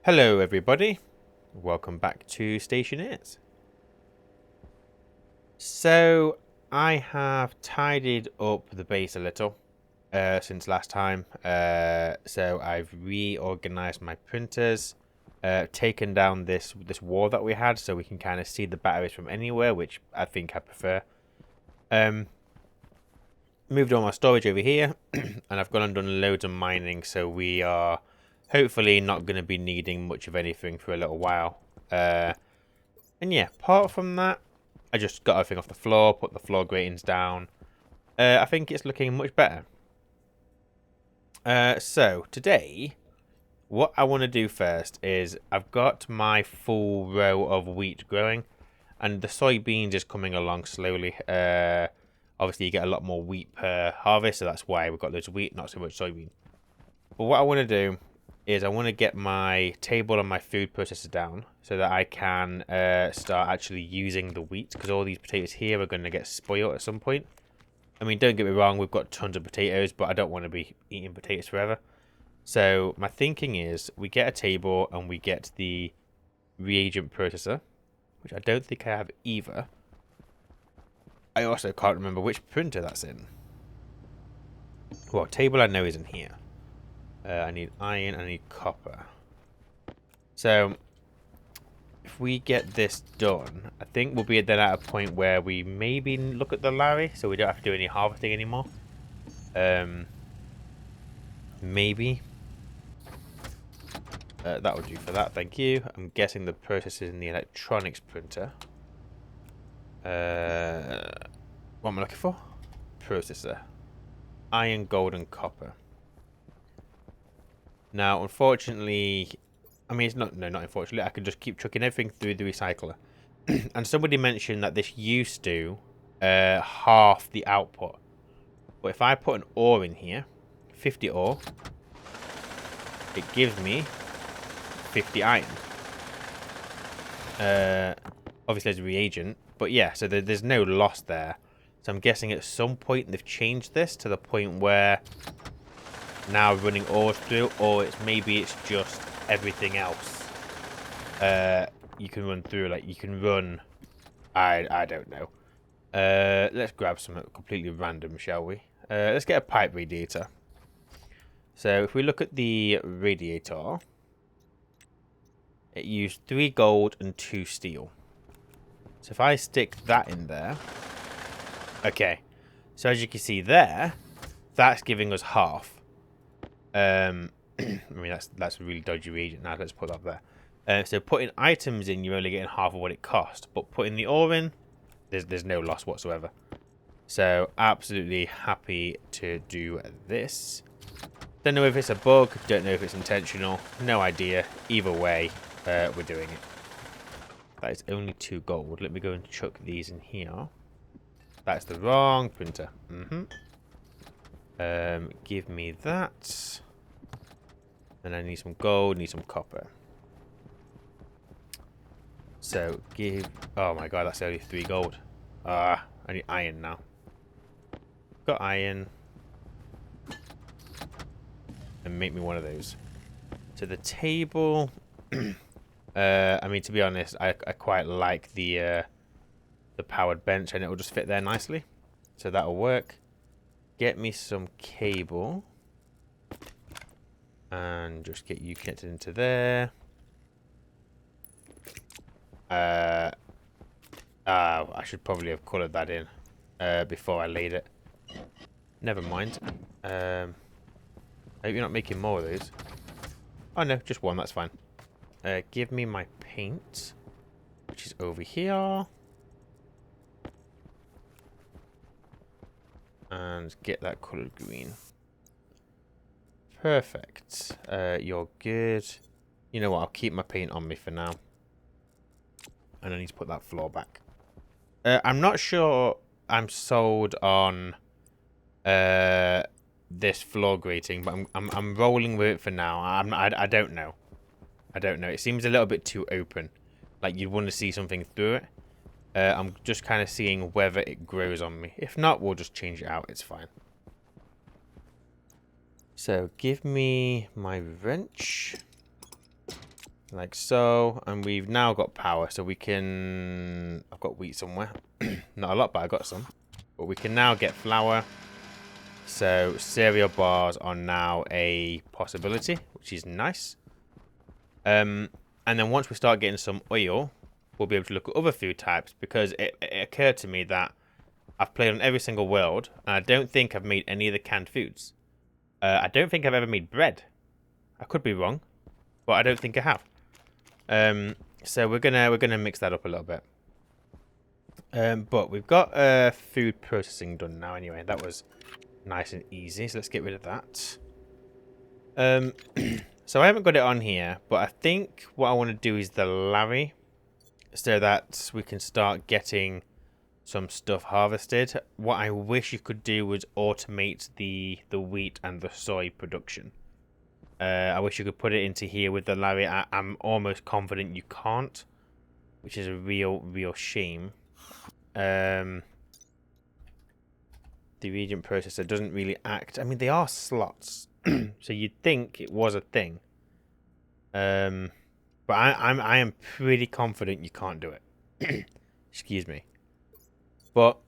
Hello everybody, welcome back to Stationeers. So I have tidied up the base a little since last time. So I've reorganized my printers, taken down this wall that we had so we can kind of see the batteries from anywhere, which I think I prefer. Moved all my storage over here and I've gone and done loads of mining, so we are hopefully not going to be needing much of anything for a little while. And yeah, apart from that, I just got everything off the floor, put the floor gratings down. I think it's looking much better. So today, what I want to do first is I've got my full row of wheat growing, and the soybeans is coming along slowly. Obviously, you get a lot more wheat per harvest, so that's why we've got loads of wheat, not so much soybean. But what I want to do is I want to get my table and my food processor down so that I can start actually using the wheat, because all these potatoes here are going to get spoiled at some point. I mean, don't get me wrong, we've got tons of potatoes, but I don't want to be eating potatoes forever. So my thinking is we get a table and we get the reagent processor, which I don't think I have either. I also can't remember which printer that's in. Well, table I know is in here. I need iron, I need copper. So, if we get this done, I think we'll be then at a point where we maybe look at the Larre, so we don't have to do any harvesting anymore. Maybe. That will do for that, thank you. I'm guessing the process is in the electronics printer. What am I looking for? Processor. Iron, gold, and copper. Now, unfortunately, I mean, it's not unfortunately, I can just keep chucking everything through the recycler. And somebody mentioned that this used to half the output. But if I put an ore in here, 50 ore, it gives me 50 iron. Obviously, there's a reagent, but yeah, so there's no loss there. So I'm guessing at some point they've changed this to the point where now running ores through, or maybe it's just everything else you can run through. Like you can run, I don't know. Let's grab something completely random, shall we? Let's get a pipe radiator. So if we look at the radiator, it used 3 gold and 2 steel. So if I stick that in there, okay. So as you can see there, that's giving us half. I mean, that's a really dodgy reagent. Now let's put that there. So putting items in, you're only getting half of what it cost. But putting the ore in, there's no loss whatsoever. So absolutely happy to do this. Don't know if it's a bug. Don't know if it's intentional. No idea. Either way, we're doing it. That is only 2 gold. Let me go and chuck these in here. That's the wrong printer. Give me that. And I need some gold, need some copper. So give... Oh my god, that's only 3 gold. I need iron now. Got iron. And make me one of those. To the table. I mean, to be honest, I quite like the powered bench, and it will just fit there nicely. So that'll work. Get me some cable. And just get you connected into there. I should probably have coloured that in before I laid it. Never mind. I hope you're not making more of those. Oh no, just one, that's fine. Give me my paint, which is over here. And get that coloured green. Perfect. You're good. You know what? I'll keep my paint on me for now. And I need to put that floor back. I'm not sure I'm sold on this floor grating, but I'm rolling with it for now. I don't know. I don't know. It seems a little bit too open. Like you'd want to see something through it. I'm just kind of seeing whether it grows on me. If not, we'll just change it out. It's fine. So give me my wrench. Like so. And we've now got power, so we can... I've got wheat somewhere. Not a lot, but I got some. But we can now get flour. So cereal bars are now a possibility, which is nice. And then once we start getting some oil, we'll be able to look at other food types, because it occurred to me that I've played on every single world, and I don't think I've made any of the canned foods. I don't think I've ever made bread. I could be wrong, but I don't think I have. So we're gonna mix that up a little bit. But we've got food processing done now anyway. That was nice and easy, so let's get rid of that. So I haven't got it on here, but I think what I want to do is the Larre, so that we can start getting some stuff harvested. What I wish you could do was automate the wheat and the soy production. I wish you could put it into here with the Larre. I'm almost confident you can't, which is a real shame. The reagent processor doesn't really act. I mean, they are slots, so you'd think it was a thing. But I am pretty confident you can't do it. Excuse me. But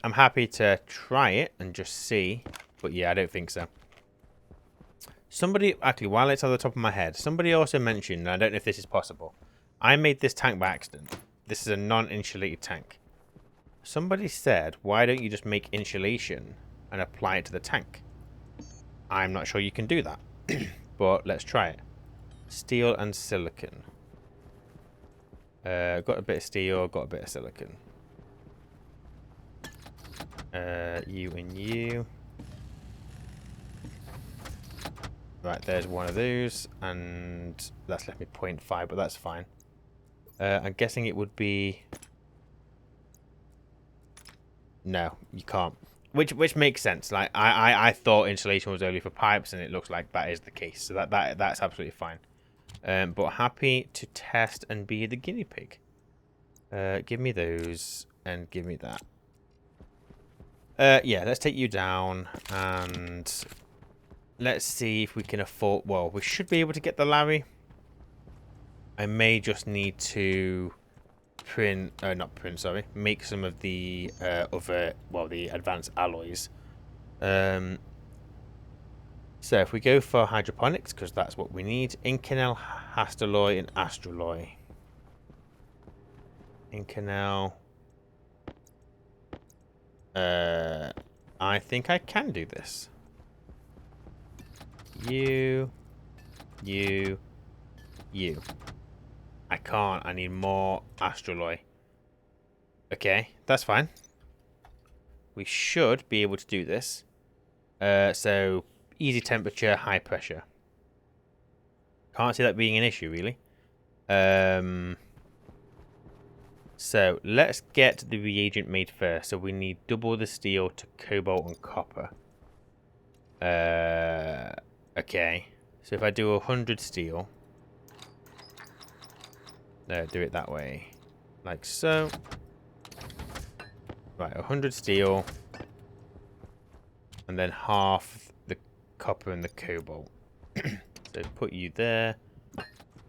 I'm happy to try it and just see. But yeah, I don't think so. Somebody, actually, while it's on the top of my head, somebody also mentioned, and I don't know if this is possible, I made this tank by accident. This is a non-insulated tank. Somebody said, why don't you just make insulation and apply it to the tank? I'm not sure you can do that. But let's try it. Steel and silicon. Got a bit of steel, got a bit of silicon. You and you. Right, there's one of those, and that's left me 0.5, but that's fine. I'm guessing it would be... No, you can't. Which makes sense. Like I thought insulation was only for pipes, and it looks like that is the case. So that's absolutely fine. But happy to test and be the guinea pig. Give me those and give me that. Yeah, let's take you down and let's see if we can afford... Well, we should be able to get the Larre. I may just need to make some of the other, well, the advanced alloys. So if we go for hydroponics, because that's what we need, Inconel, Hastelloy, and Astraloy. Inconel. I think I can do this. You. I can't. I need more Astraloy. Okay, that's fine. We should be able to do this. So, easy temperature, high pressure. Can't see that being an issue, really. So, let's get the reagent made first. So, we need double the steel to cobalt and copper. Okay. So, if I do 100 steel... No, do it that way. Like so. Right, 100 steel. And then half the copper and the cobalt. So put you there.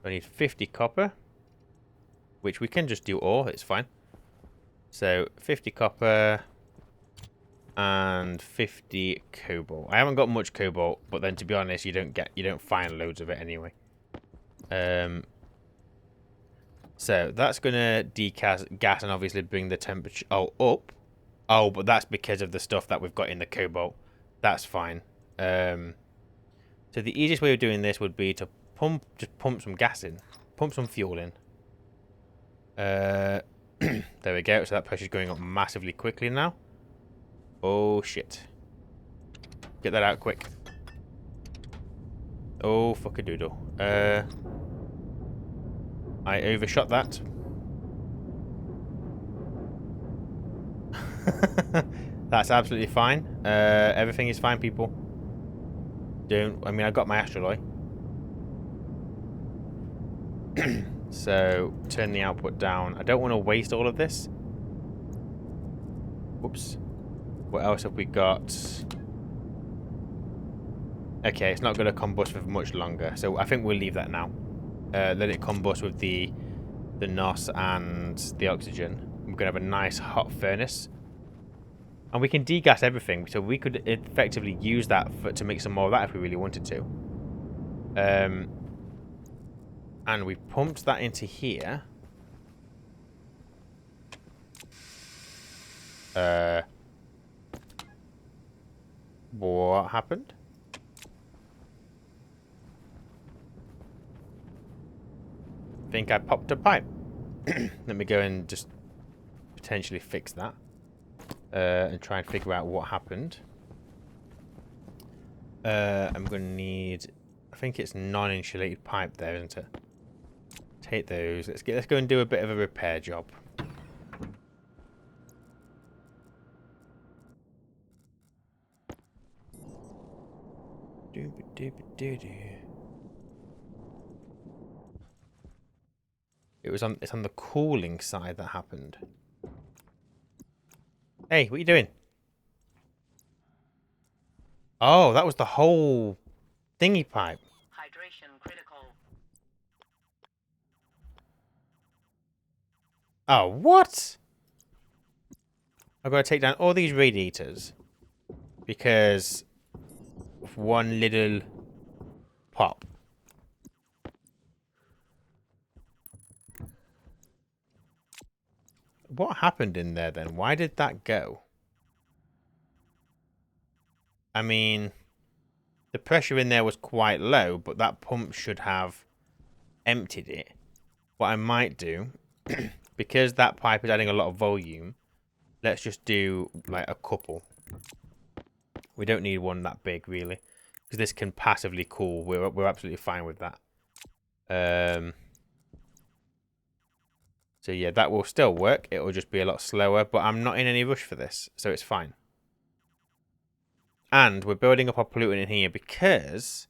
I need 50 copper. Which we can just do ore, it's fine. So 50 copper. And 50 cobalt. I haven't got much cobalt, but then to be honest, you don't find loads of it anyway. So that's gonna degas gas and obviously bring the temperature up. Oh, but that's because of the stuff that we've got in the cobalt. That's fine. So the easiest way of doing this would be to just pump some gas in, pump some fuel in. There we go. So that pressure's going up massively quickly now. Oh shit! Get that out quick. Oh fuck-a-doodle. I overshot that. That's absolutely fine. Everything is fine, people. I mean, I got my Astraloy. So, turn the output down. I don't want to waste all of this. Whoops. What else have we got? Okay, it's not going to combust for much longer. So, I think we'll leave that now. let it combust with the NOS and the oxygen. We're going to have a nice hot furnace. And we can degas everything, so we could effectively use that to make some more of that if we really wanted to. And we pumped that into here. What happened? I think I popped a pipe. Let me go and just potentially fix that. And try and figure out what happened. I'm going to need... I think it's non-insulated pipe there, isn't it? Take those. Let's go and do a bit of a repair job. It's on the cooling side that happened. Hey, what are you doing? Oh, that was the whole thingy pipe. Hydration critical. Oh, what? I've got to take down all these radiators because of one little pop. What happened in there then? Why did that go? I mean, the pressure in there was quite low, but that pump should have emptied it. What I might do, because that pipe is adding a lot of volume, let's just do like a couple. We don't need one that big, really, because this can passively cool. We're absolutely fine with that. So yeah, that will still work. It will just be a lot slower, but I'm not in any rush for this, so it's fine. And we're building up our pollutant in here because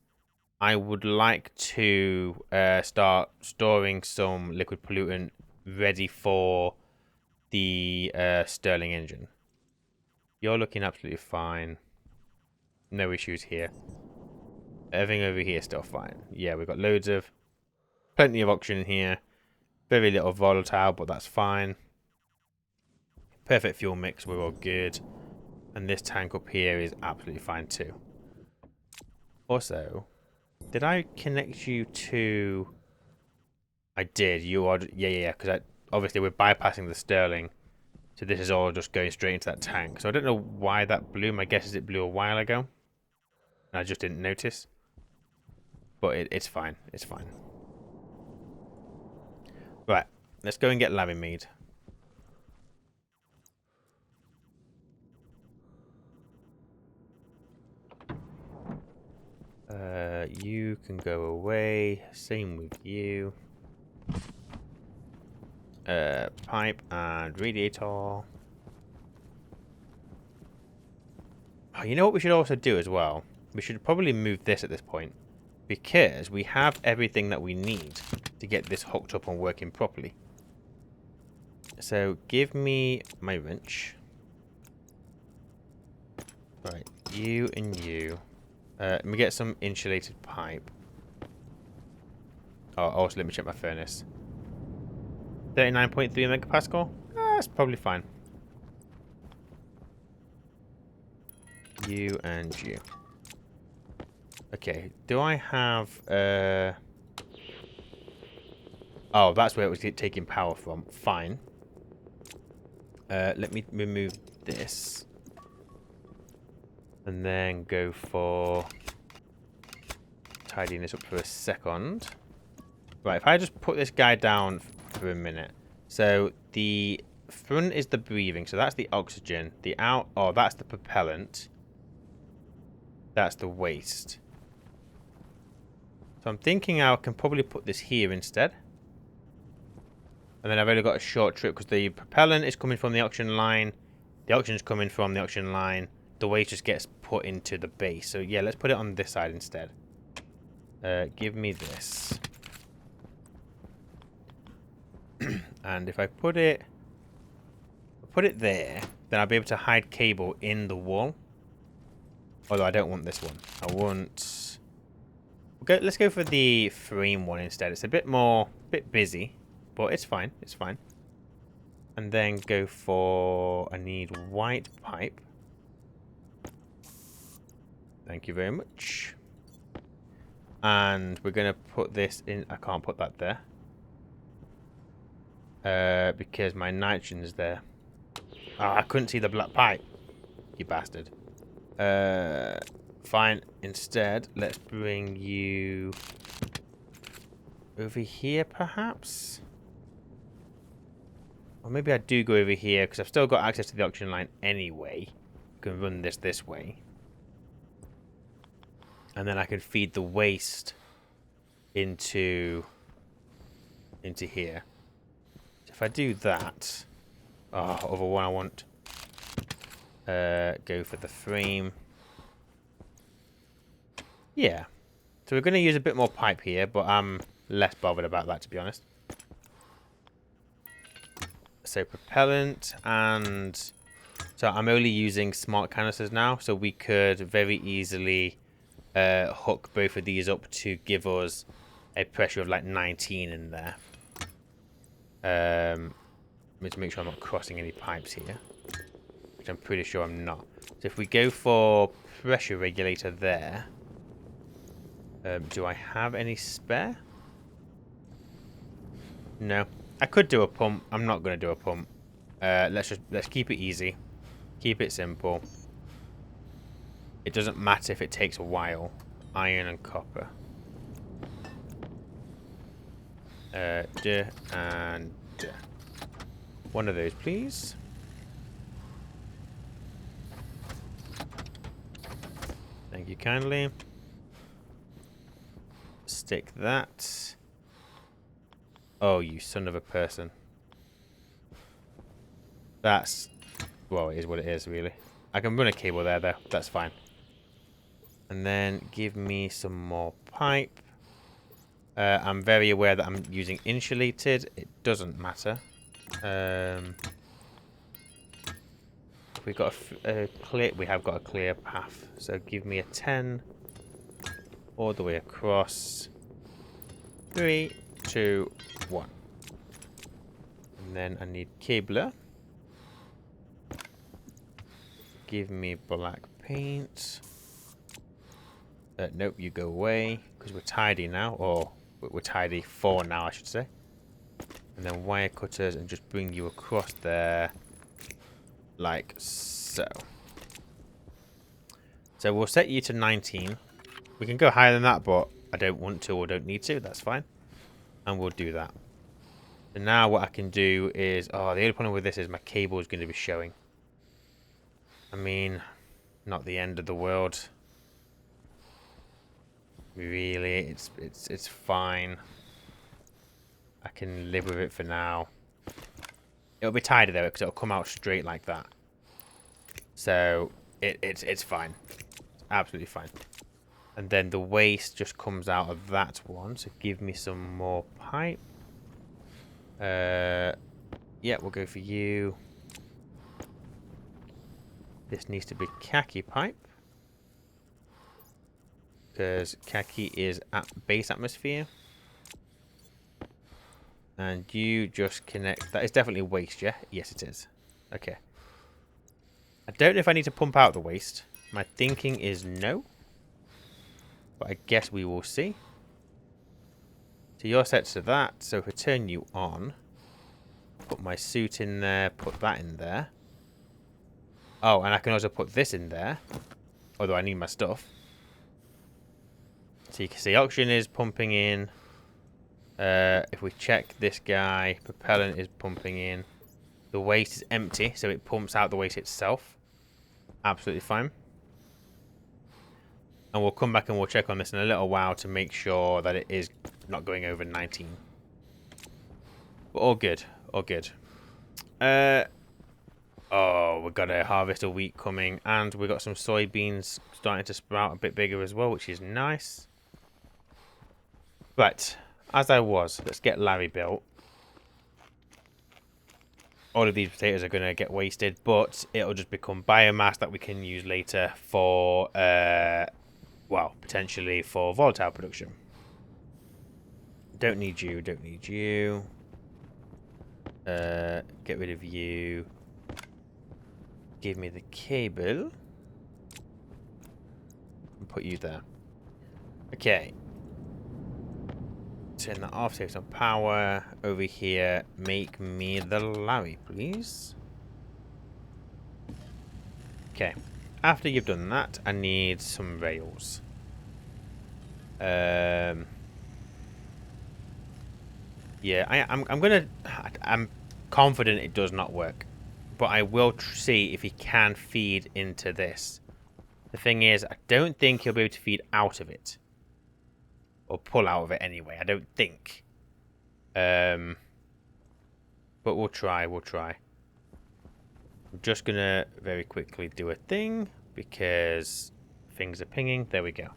I would like to start storing some liquid pollutant ready for the Stirling engine. You're looking absolutely fine. No issues here. Everything over here is still fine. Yeah, we've got plenty of oxygen in here. Very little volatile, but that's fine. Perfect fuel mix, we're all good. And this tank up here is absolutely fine too. Also, did I connect you to... I did. You are... Yeah. Because obviously we're bypassing the Stirling. So this is all just going straight into that tank. So I don't know why that blew. My guess is it blew a while ago. And I just didn't notice. But it's fine. It's fine. Right. Let's go and get Larre made. You can go away. Same with you. Pipe and radiator. Oh, you know what we should also do as well? We should probably move this at this point. Because we have everything that we need to get this hooked up and working properly. So give me my wrench. Right, you and you. Let me get some insulated pipe. Oh, also let me check my furnace. 39.3 megapascal? That's probably fine. You and you. Okay, do I have... Oh, that's where it was taking power from. Fine. Let me remove this. And then go for... tidying this up for a second. Right, if I just put this guy down for a minute. So, the front is the breathing. So, that's the oxygen. The out... Oh, that's the propellant. That's the waste. So, I'm thinking I can probably put this here instead. And then I've only got a short trip because the propellant is coming from the oxygen line. The oxygen is coming from the oxygen line. The waste just gets put into the base. So, yeah, let's put it on this side instead. Give me this. And if I put it there, then I'll be able to hide cable in the wall. Although I don't want this one. I want Let's go for the frame one instead. It's a bit busy, but it's fine. It's fine. And then go for, I need white pipe. Thank you very much. And we're going to put this in. I can't put that there. Because my nitrogen is there. Oh, I couldn't see the black pipe. You bastard. Fine. Instead, let's bring you over here, perhaps? Or maybe I do go over here, because I've still got access to the oxygen line anyway. I can run this way. And then I can feed the waste into here. So if I do that... Oh, other one I want. Go for the frame. Yeah. So we're going to use a bit more pipe here, but I'm less bothered about that, to be honest. So propellant, and so I'm only using smart canisters now, so we could very easily hook both of these up to give us a pressure of like 19 in there. Let me just make sure I'm not crossing any pipes here, which I'm pretty sure I'm not. So if we go for pressure regulator there, do I have any spare? No. I could do a pump. I'm not going to do a pump. Let's keep it easy. Keep it simple. It doesn't matter if it takes a while. Iron and copper. And one of those, please. Thank you kindly. Stick that. Oh, you son of a person. That's... Well, it is what it is, really. I can run a cable there, though. That's fine. And then give me some more pipe. I'm very aware that I'm using insulated. It doesn't matter. We got a clear... We have got a clear path. So give me a 10. All the way across. 3, 2, 1. And then I need cabler. Give me black paint. Nope, you go away. Because we're tidy now. Or we're tidy for now, I should say. And then wire cutters and just bring you across there. Like so. So we'll set you to 19. We can go higher than that, but I don't want to or don't need to. That's fine. And we'll do that. And now what I can do is... Oh, the only problem with this is my cable is going to be showing. I mean, not the end of the world. Really, it's fine. I can live with it for now. It'll be tidy though, because it'll come out straight like that. So it's fine. It's absolutely fine. And then the waste just comes out of that one. So give me some more pipe. Yeah, we'll go for you. This needs to be khaki pipe. Because khaki is at base atmosphere. And you just connect... That is definitely waste, yeah? Yes, it is. Okay. I don't know if I need to pump out the waste. My thinking is no. But I guess we will see. So you're set to that. So if I turn you on... Put my suit in there. Put that in there. Oh, and I can also put this in there. Although I need my stuff. So you can see oxygen is pumping in. If we check this guy, propellant is pumping in. The waste is empty, so it pumps out the waste itself. Absolutely fine. And we'll come back and we'll check on this in a little while to make sure that it is not going over 19. But all good. All good. Oh, we've got a harvest of wheat coming. And we've got some soybeans starting to sprout a bit bigger as well, which is nice. Right. As I was, let's get Larry built. All of these potatoes are going to get wasted, but it'll just become biomass that we can use later for well, potentially for volatile production. Don't need you, don't need you. Get rid of you. Give me the cable. And put you there. Okay. Turn that off, save some power. Over here, make me the Larre, please. Okay. After you've done that, I need some rails. Yeah, I'm confident it does not work, but I will see if he can feed into this. The thing is, I don't think he'll be able to feed out of it, or pull out of it anyway. I don't think. But we'll try. We'll try. I'm just gonna very quickly do a thing because things are pinging. There we go.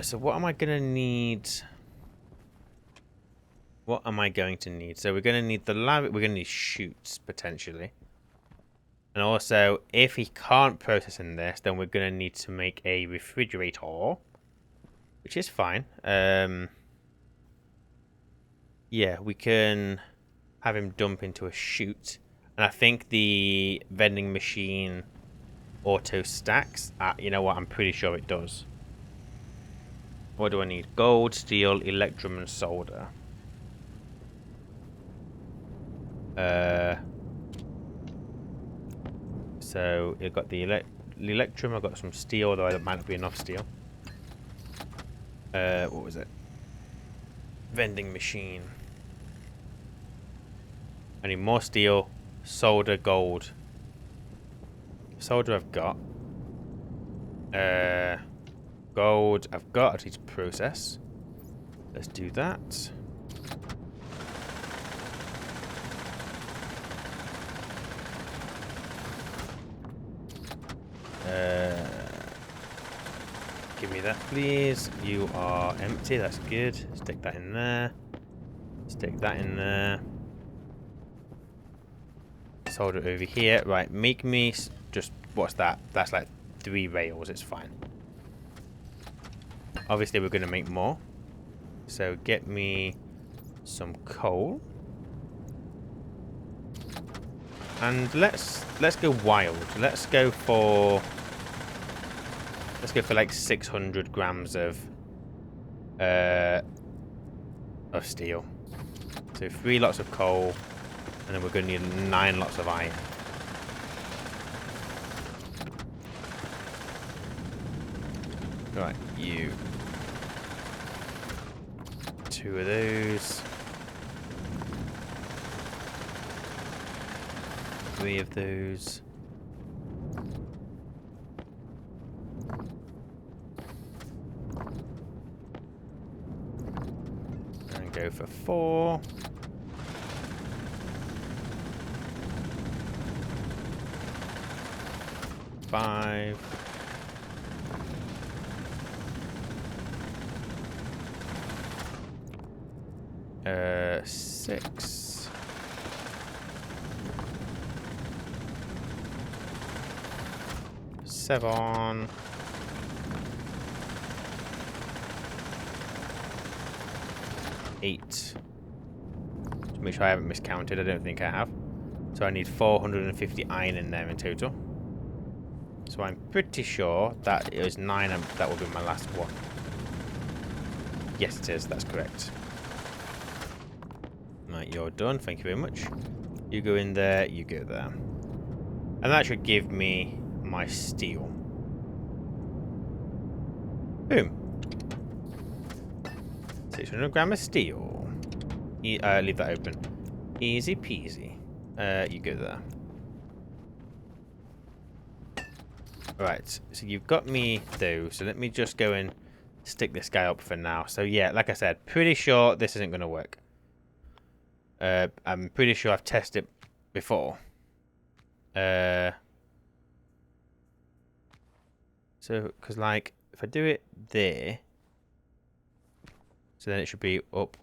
So what am I gonna need? What am I going to need? So we're gonna need the lab. We're gonna need chutes potentially, and also if he can't process in this, then we're gonna need to make a refrigerator, which is fine. Yeah, we can have him dump into a chute, and I think the vending machine auto stacks. You know what? I'm pretty sure it does. What do I need? Gold, steel, electrum, and solder. So it got the electrum. I got some steel, although there might not be enough steel. What was it? Vending machine. I need more steel, solder, gold. Solder I've got. Gold I've got. I need to process. Let's do that. Give me that, please. You are empty. That's good. Stick that in there. Stick that in there. Solder over here. Right, make me just... What's that? That's like 3 rails. It's fine. Obviously, we're going to make more. So get me some coal. And let's go wild. Let's go for like 600 grams of steel. So 3 lots of coal, and then we're going to need 9 lots of iron. Right, you. 2 of those. 3 of those. And go for 4. Five. 6. 7. 8. To make sure I haven't miscounted, I don't think I have. So I need 450 iron in there in total. So I'm pretty sure that is 9 and that will be my last one. Yes, it is. That's correct. Right, you're done. Thank you very much. You go in there, you go there. And that should give me my steel. Boom. 600 grams of steel. Leave that open. Easy peasy. You go there. Right, so you've got me those. So let me just go and stick this guy up for now. So yeah, like I said, pretty sure this isn't going to work. I'm pretty sure I've tested it before. So, because like, if I do it there, so then it should be up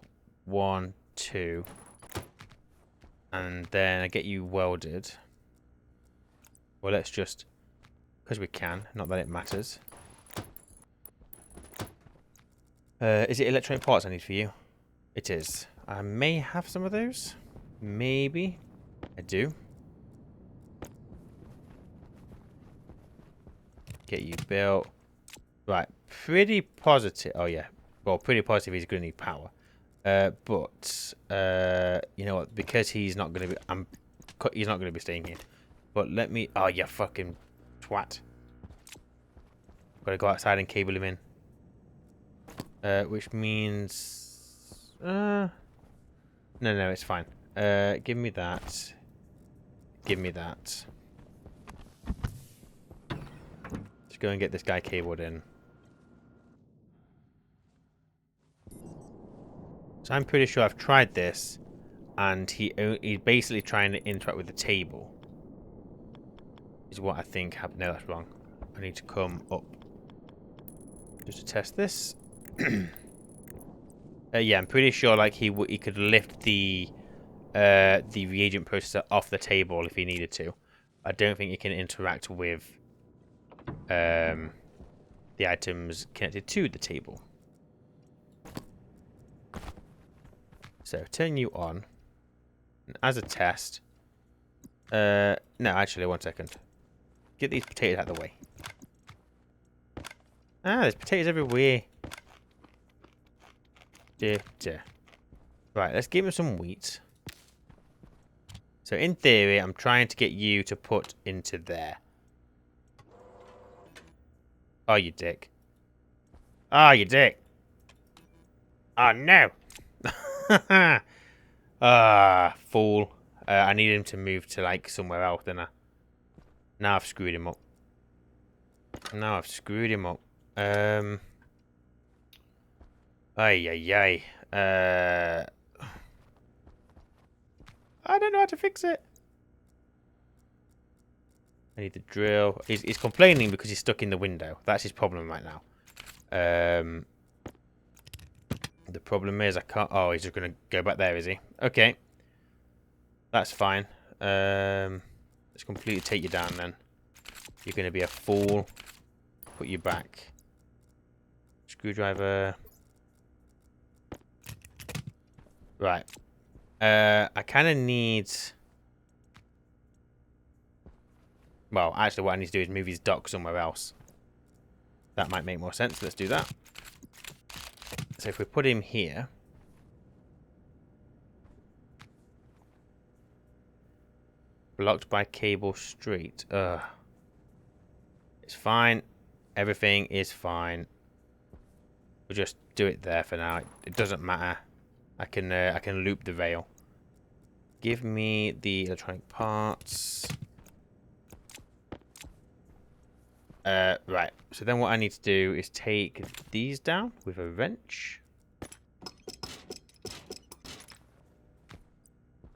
1, 2, and then I get you welded. Well, let's just Because we can. Not that it matters. Is it electronic parts I need for you? It is. I may have some of those. Maybe. I do. Get you built. Right. Pretty positive. Oh, yeah. Well, pretty positive he's going to need power. But you know what? Because he's not going to be... he's not going to be staying here. But let me... Oh, you fucking twat. Gotta go outside and cable him in. Which means... No, it's fine. Give me that. Give me that. Let's go and get this guy cabled in. So I'm pretty sure I've tried this, and he's basically trying to interact with the table. Is what I think happened. No, that's wrong. I need to come up just to test this. Yeah, I'm pretty sure like he could lift the reagent processor off the table if he needed to. I don't think he can interact with the items connected to the table. So turn you on. And as a test. No, actually, 1 second. Get these potatoes out of the way. Ah, there's potatoes everywhere. Right, let's give him some wheat. So in theory, I'm trying to get you to put into there. Oh, you dick. Oh, you dick. Oh, no. Ah, fool. I need him to move to, like, somewhere else, don't I? Now I've screwed him up. Ay. I don't know how to fix it. I need the drill. He's complaining because he's stuck in the window. That's his problem right now. The problem is I can't... Oh, he's just going to go back there, is he? Okay. That's fine. Let's completely take you down then. You're going to be a fool. Put you back. Screwdriver. Right. I kind of need... Well, actually what I need to do is move his dock somewhere else. That might make more sense. Let's do that. So if we put him here... Blocked by cable street. Ugh. It's fine. Everything is fine. We'll just do it there for now. It doesn't matter. I can loop the rail. Give me the electronic parts. Right. So then what I need to do is take these down with a wrench.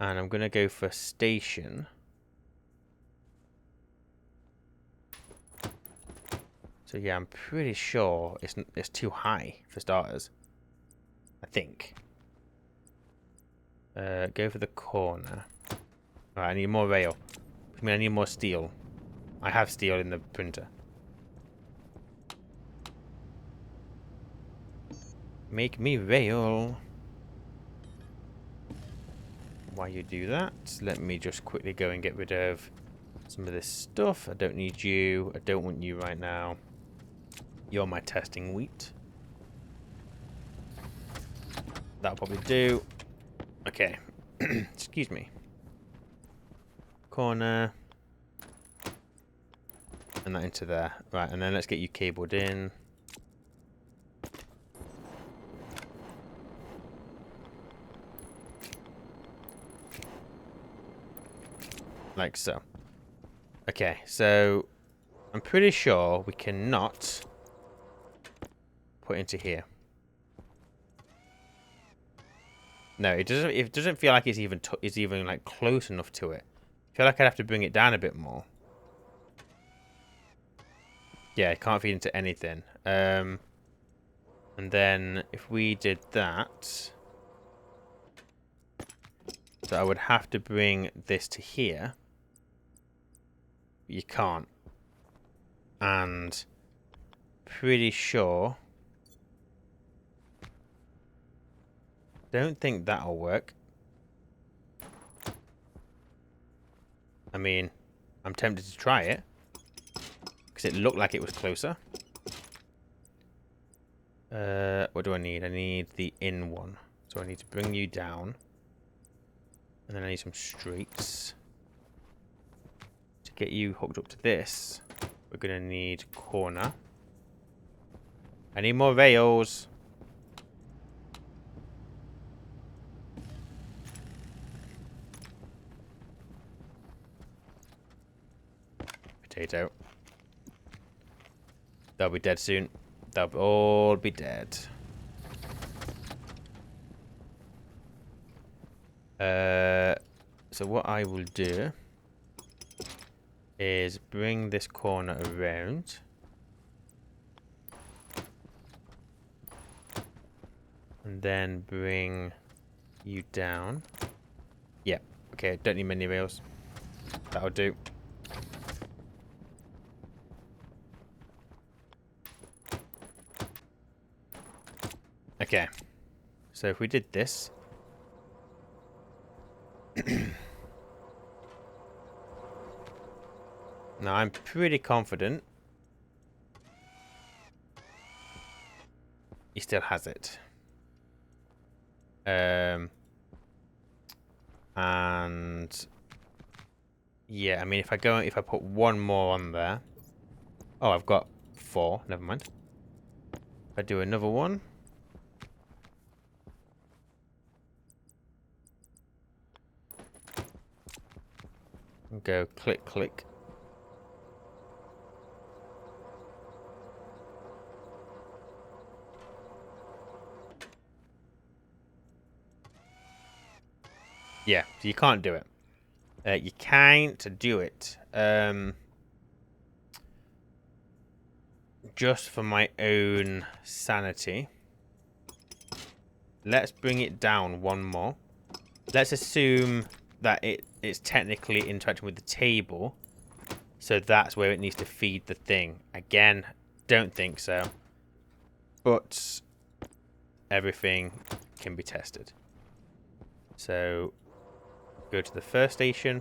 And I'm going to go for station. So yeah, I'm pretty sure it's too high for starters. I think. Go for the corner. Alright, I need more rail. I mean, I need more steel. I have steel in the printer. Make me rail. While you do that, let me just quickly go and get rid of some of this stuff. I don't need you. I don't want you right now. You're my testing wheat. That'll probably do. Okay. Excuse me. Corner. And that into there. Right, and then let's get you cabled in. Like so. Okay, so I'm pretty sure we cannot put into here. No, it doesn't. It doesn't feel like it's even like close enough to it. I feel like I'd have to bring it down a bit more. Yeah, it can't feed into anything. And then if we did that, so I would have to bring this to here. You can't. And pretty sure. Don't think that'll work. I mean, I'm tempted to try it. Because it looked like it was closer. What do I need? I need the in one. So I need to bring you down. And then I need some streaks. To get you hooked up to this, we're going to need corner. I need more rails. Potato. They'll be dead soon. They'll all be dead. So what I will do is bring this corner around. And then bring you down. Yeah. Okay, don't need many rails. That'll do. Okay. So if we did this. Now I'm pretty confident he still has it. And yeah, I mean if I put one more on there. Oh, I've got 4, never mind. If I do another one. Go click click. Yeah, so you can't do it. You can't do it. Just for my own sanity. Let's bring it down one more. Let's assume that it's technically interacting with the table. So that's where it needs to feed the thing. Again, don't think so. But everything can be tested. So go to the first station.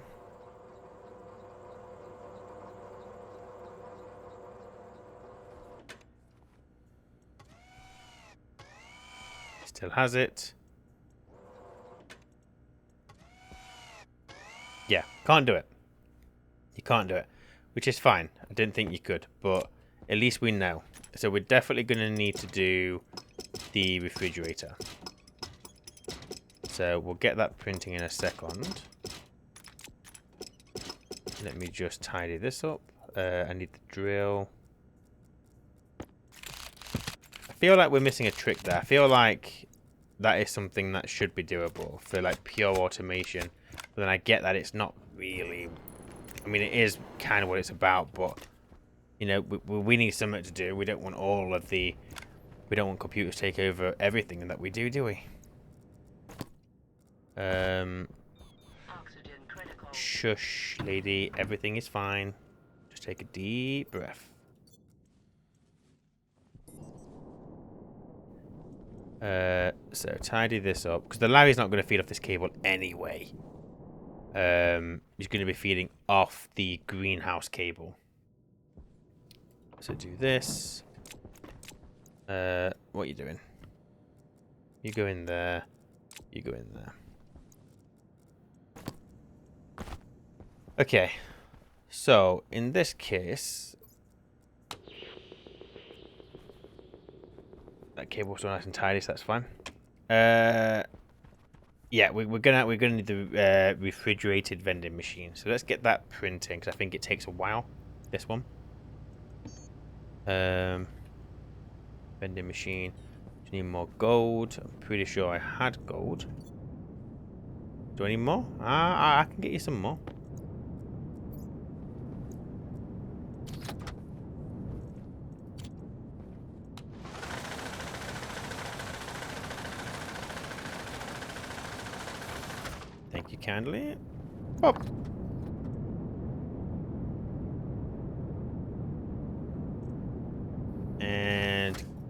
Still has it. Yeah, can't do it. You can't do it. Which is fine. I didn't think you could, but at least we know. So we're definitely going to need to do the refrigerator. So we'll get that printing in a second. Let me just tidy this up. I need the drill. I feel like we're missing a trick there. I feel like that is something that should be doable for like pure automation. But then I get that it's not really... I mean, it is kind of what it's about, but, you know, we need something to do. We don't want all of the... We don't want computers to take over everything that we do we? Shush, lady. Everything is fine. Just take a deep breath. So tidy this up. Because the Larry's not going to feed off this cable anyway. He's going to be feeding off the greenhouse cable. So do this. What are you doing? You go in there. You go in there. Okay. So, in this case... That cable's so nice and tidy, so that's fine. Yeah, we're gonna need the refrigerated vending machine. So let's get that printing, because I think it takes a while. This one. Vending machine. Do you need more gold? I'm pretty sure I had gold. Do I need more? I can get you some more. Thank you kindly. Pop.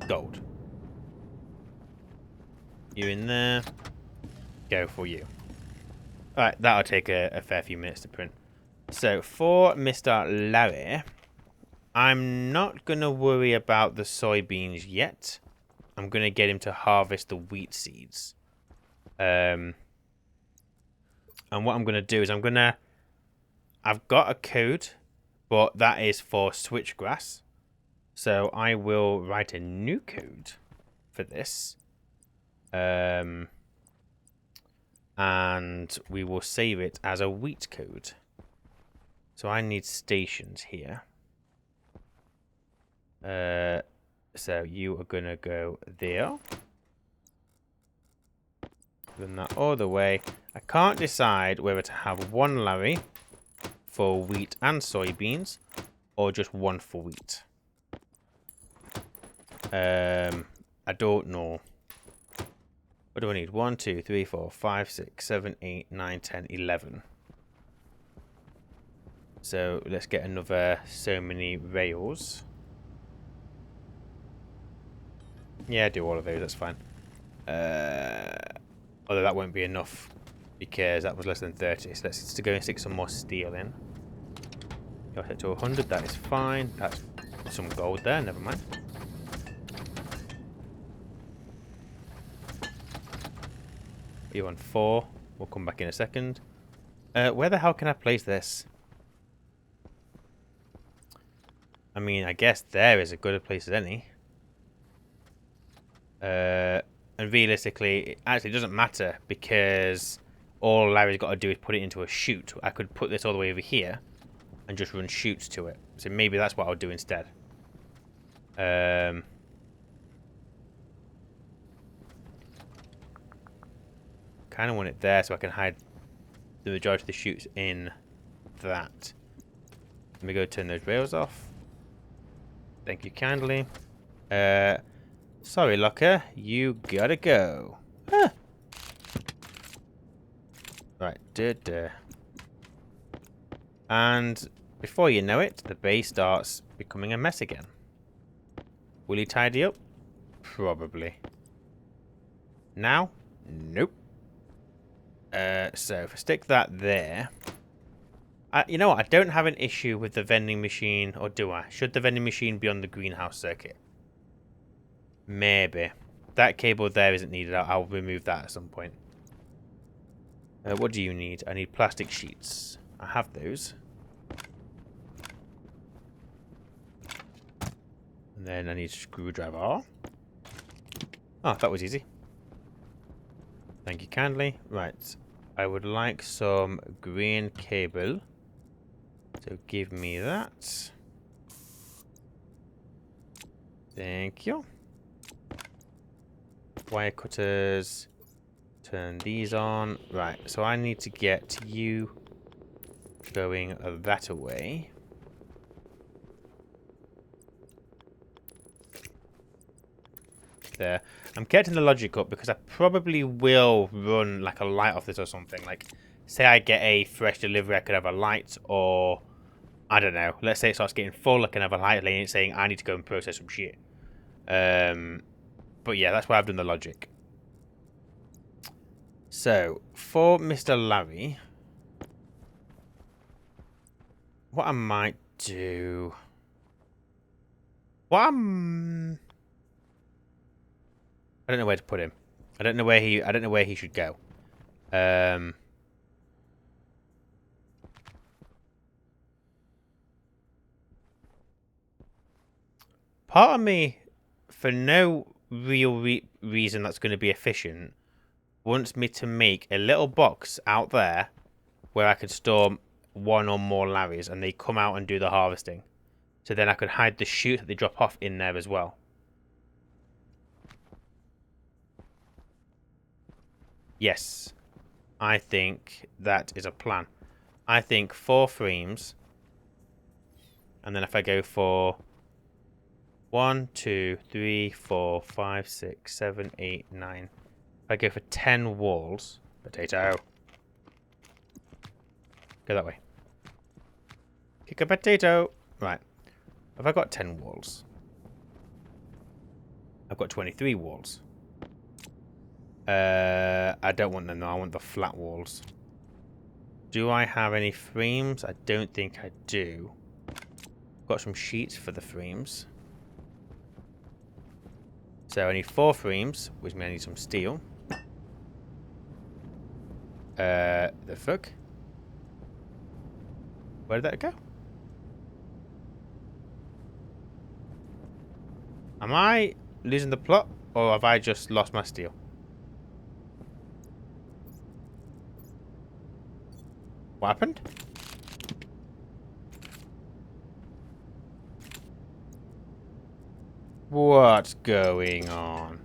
Gold. You in there. Go for you. Alright, that'll take a fair few minutes to print. So, for Mr. Larre, I'm not going to worry about the soybeans yet. I'm going to get him to harvest the wheat seeds. And what I'm going to do is I've got a code, but that is for switchgrass. So I will write a new code for this. And we will save it as a wheat code. So I need stations here. So you are going to go there. Run that all the way. I can't decide whether to have one Larry for wheat and soybeans or just one for wheat. I don't know. What do I need? 1, 2, 3, 4, 5, 6, 7, 8, 9, 10, 11. So let's get another so many rails. Yeah, do all of those, that's fine. Although that won't be enough because that was less than 30. So let's go and stick some more steel in. Go set to 100, that is fine. That's some gold there, never mind. You on 4. We'll come back in a second. Where the hell can I place this? I mean, I guess there is as good a place as any. And realistically, it actually doesn't matter because all Larry's got to do is put it into a chute. I could put this all the way over here and just run chutes to it. So maybe that's what I'll do instead. Kind of want it there so I can hide the majority of the chutes in that. Let me go turn those rails off. Thank you kindly. Sorry, Locker. You gotta go. Ah. Right. And before you know it, the base starts becoming a mess again. Will he tidy up? Probably. Now? Nope. So if I stick that there... you know what? I don't have an issue with the vending machine, or do I? Should the vending machine be on the greenhouse circuit? Maybe. That cable there isn't needed. I'll remove that at some point. What do you need? I need plastic sheets. I have those. And then I need a screwdriver. Oh, that was easy. Thank you kindly. Right. I would like some green cable. So give me that. Thank you. Wire cutters. Turn these on. Right, so I need to get you going that away. There. I'm getting the logic up because I probably will run like a light off this or something. Like, say I get a fresh delivery, I could have a light, or I don't know. Let's say it starts getting full, I can have a light lane saying I need to go and process some shit. But yeah, that's why I've done the logic. So, for Mr. Larry, what I might do... I don't know where to put him. I don't know where he should go. Part of me, for no real reason that's going to be efficient, wants me to make a little box out there where I could store one or more Larrys and they come out and do the harvesting. So then I could hide the chute that they drop off in there as well. Yes, I think that is a plan. I think 4 frames. And then if I go for 1, 2, 3, 4, 5, 6, 7, 8, 9. If I go for 10 walls. Potato. Go that way. Kick a potato. Right. Have I got 10 walls? I've got 23 walls. I don't want them, no. I want the flat walls. Do I have any frames? I don't think I do. Got some sheets for the frames. So I need 4 frames, which means I need some steel. The fuck? Where did that go? Am I losing the plot, or have I just lost my steel? What happened? What's going on?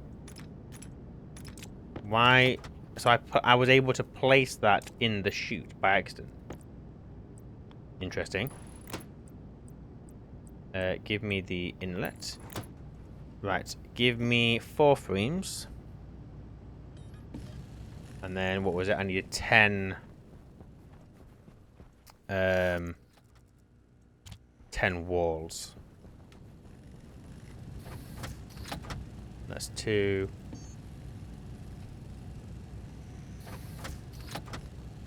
Why? So I was able to place that in the chute by accident. Interesting. Give me the inlet. Right. Give me 4 frames. And then what was it? I needed 10. 10 walls. That's 2.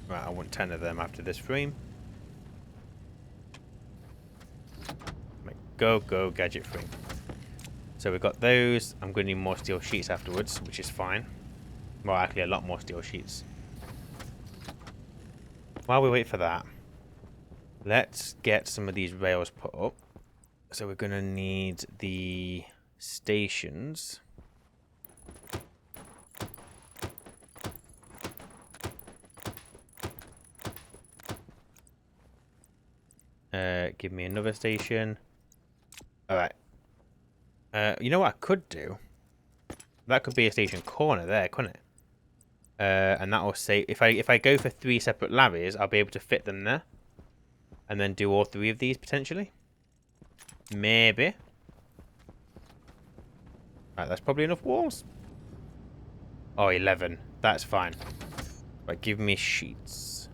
Right, I want 10 of them after this frame. Go, gadget frame. So we've got those. I'm going to need more steel sheets afterwards, which is fine. Well, actually a lot more steel sheets. While we wait for that, let's get some of these rails put up. So we're going to need the stations. Give me another station. Alright. You know what I could do? That could be a station corner there, couldn't it? And that will say if I go for 3 separate Larres, I'll be able to fit them there. And then do all 3 of these potentially. Maybe. Right, that's probably enough walls. Oh, 11. That's fine. Right, give me sheets.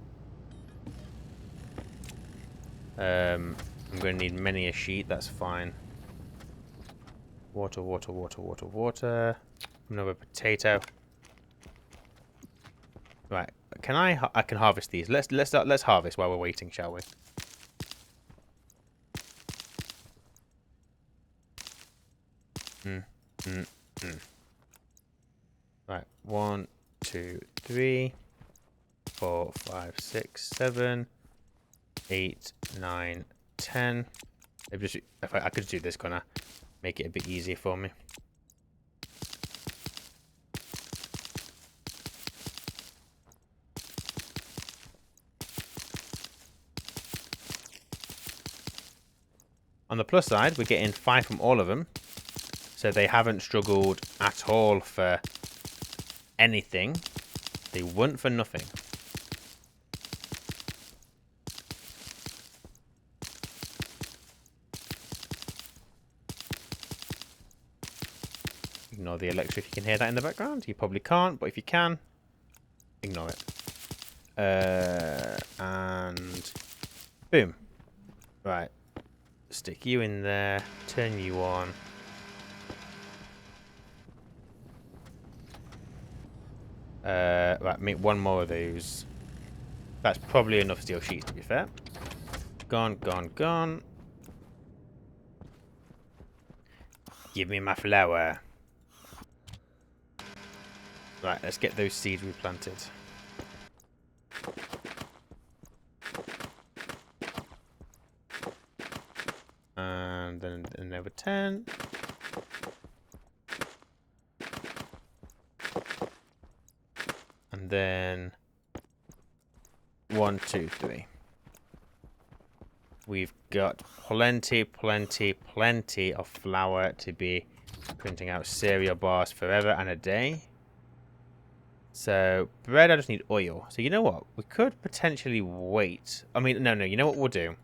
I'm going to need many a sheet. That's fine. Water, water, water, water, water. Another potato. Right, can I can harvest these. Let's harvest while we're waiting, shall we? Right, 1, 2, 3, 4, 5, 6, 7, 8, 9, 10. If I could do this, gonna make it a bit easier for me. On the plus side, we're getting 5 from all of them. So they haven't struggled at all for anything. They went for nothing. Ignore the electric if you can hear that in the background. You probably can't, but if you can, ignore it. And boom. Right. Stick you in there. Turn you on. Right, make 1 more of those. That's probably enough steel sheets, to be fair. Gone, gone, gone. Give me my flour. Right, let's get those seeds replanted. And then another 10. And then 1, 2, 3. We've got plenty of flour to be printing out cereal bars forever and a day. So, bread, I just need oil. So, you know what? We could potentially wait. I mean, no, you know what we'll do?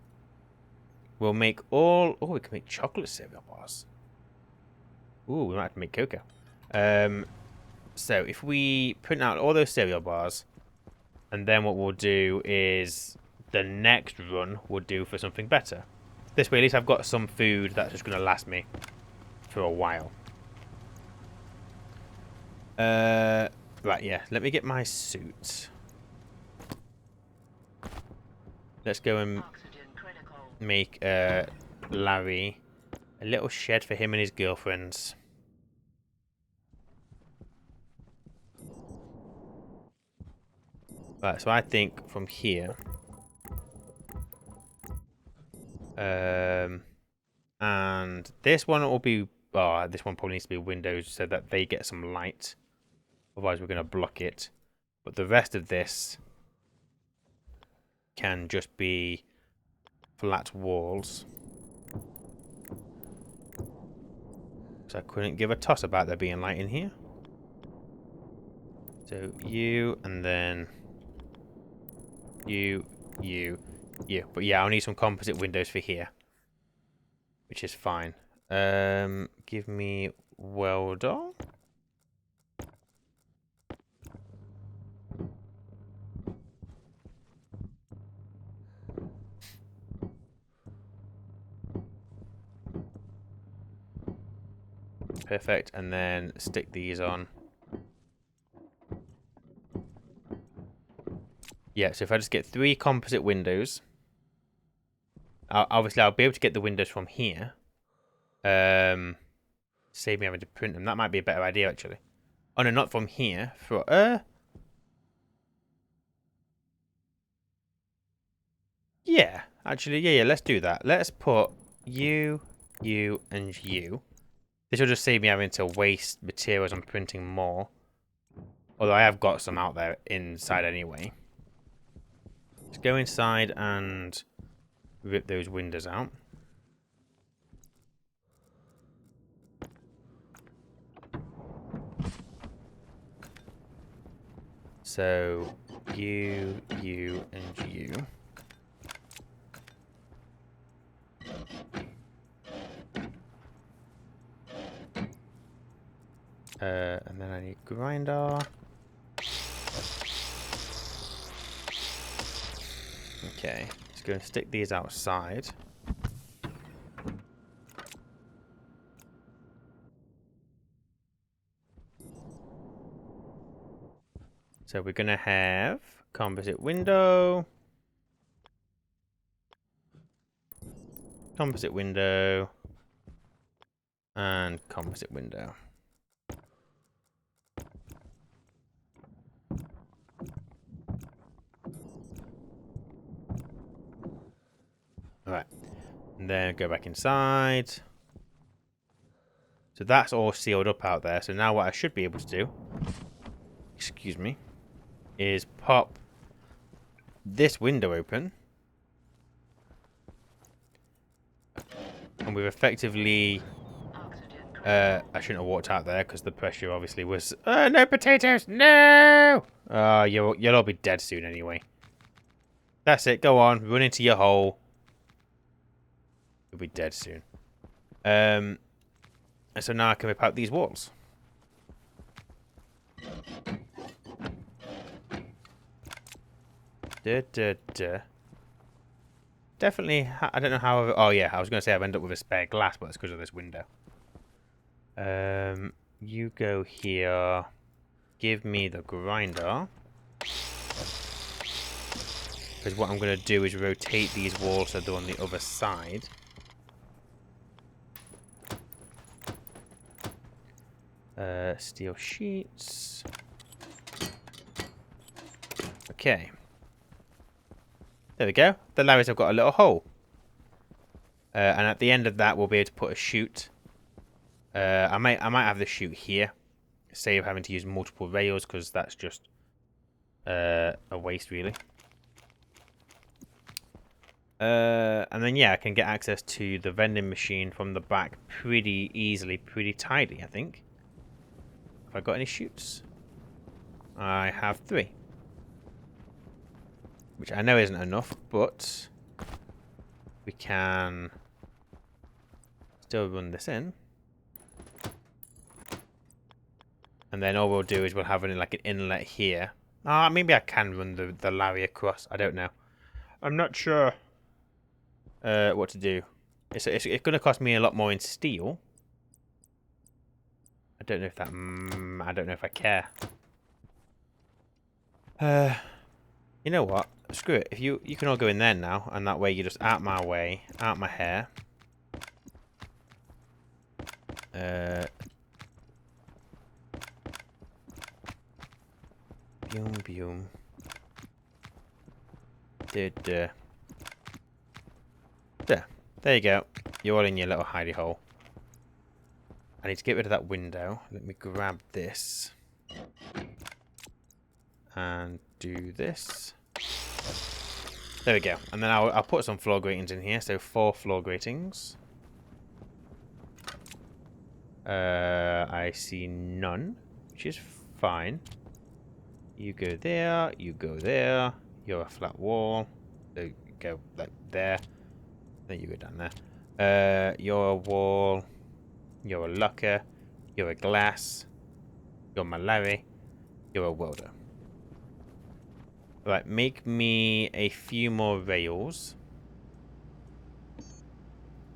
We'll make all... Oh, we can make chocolate cereal bars. Ooh, we might have to make cocoa. So, if we print out all those cereal bars, and then what we'll do is the next run we'll do for something better. This way, at least I've got some food that's just going to last me for a while. Right, yeah. Let me get my suit. Let's go and make Larry a little shed for him and his girlfriends. Right, so I think from here, and this one will be, oh, this one probably needs to be windows so that they get some light. Otherwise, we're going to block it. But the rest of this can just be flat walls. So I couldn't give a toss about there being light in here. So you, and then you. But yeah, I'll need some composite windows for here, which is fine. Give me welder. Perfect, and then stick these on. Yeah, so if I just get 3 composite windows, obviously I'll be able to get the windows from here. Save me having to print them. That might be a better idea, actually. Oh, no, not from here. Yeah, actually, yeah, let's do that. Let's put you, and you. This will just save me having to waste materials on printing more. Although I have got some out there inside anyway. Let's go inside and rip those windows out. So, you, and you. And then I need grinder. Okay, let's go and stick these outside. So we're going to have composite window. Composite window. And composite window. Alright. And then go back inside. So that's all sealed up out there. So now what I should be able to do, excuse me, is pop this window open. And we've effectively... I shouldn't have walked out there because the pressure obviously was... no potatoes! No! You'll all be dead soon anyway. That's it. Go on. Run into your hole. You'll be dead soon. And so now I can rip out these walls. Definitely, I don't know how... Oh, yeah, I was going to say I've ended up with a spare glass, but that's because of this window. You go here. Give me the grinder. Because what I'm going to do is rotate these walls so they're on the other side. Steel sheets. Okay. There we go. The Larrys have got a little hole. And at the end of that, we'll be able to put a chute. I might have the chute here. Save having to use multiple rails because that's just a waste, really. And then, yeah, I can get access to the vending machine from the back pretty easily, pretty tidy, I think. Have I got any chutes? I have 3. Which I know isn't enough, but we can still run this in. And then all we'll do is we'll have like an inlet here. Maybe I can run the Larry across. I don't know. I'm not sure what to do. It's going to cost me a lot more in steel. I don't know if that... I don't know if I care. You know what? Screw it. If you can all go in there now, and that way you're just out my way, out my hair. Boom, boom. There you go. You're all in your little hidey hole. I need to get rid of that window. Let me grab this. And do this. There we go. And then I'll put some floor gratings in here. So 4 floor gratings. I see none, which is fine. You go there. You go there. You're a flat wall. So you go like there. Then you go down there. You're a wall. You're a locker. You're a glass. You're my Larry. You're a welder. Right, make me a few more rails.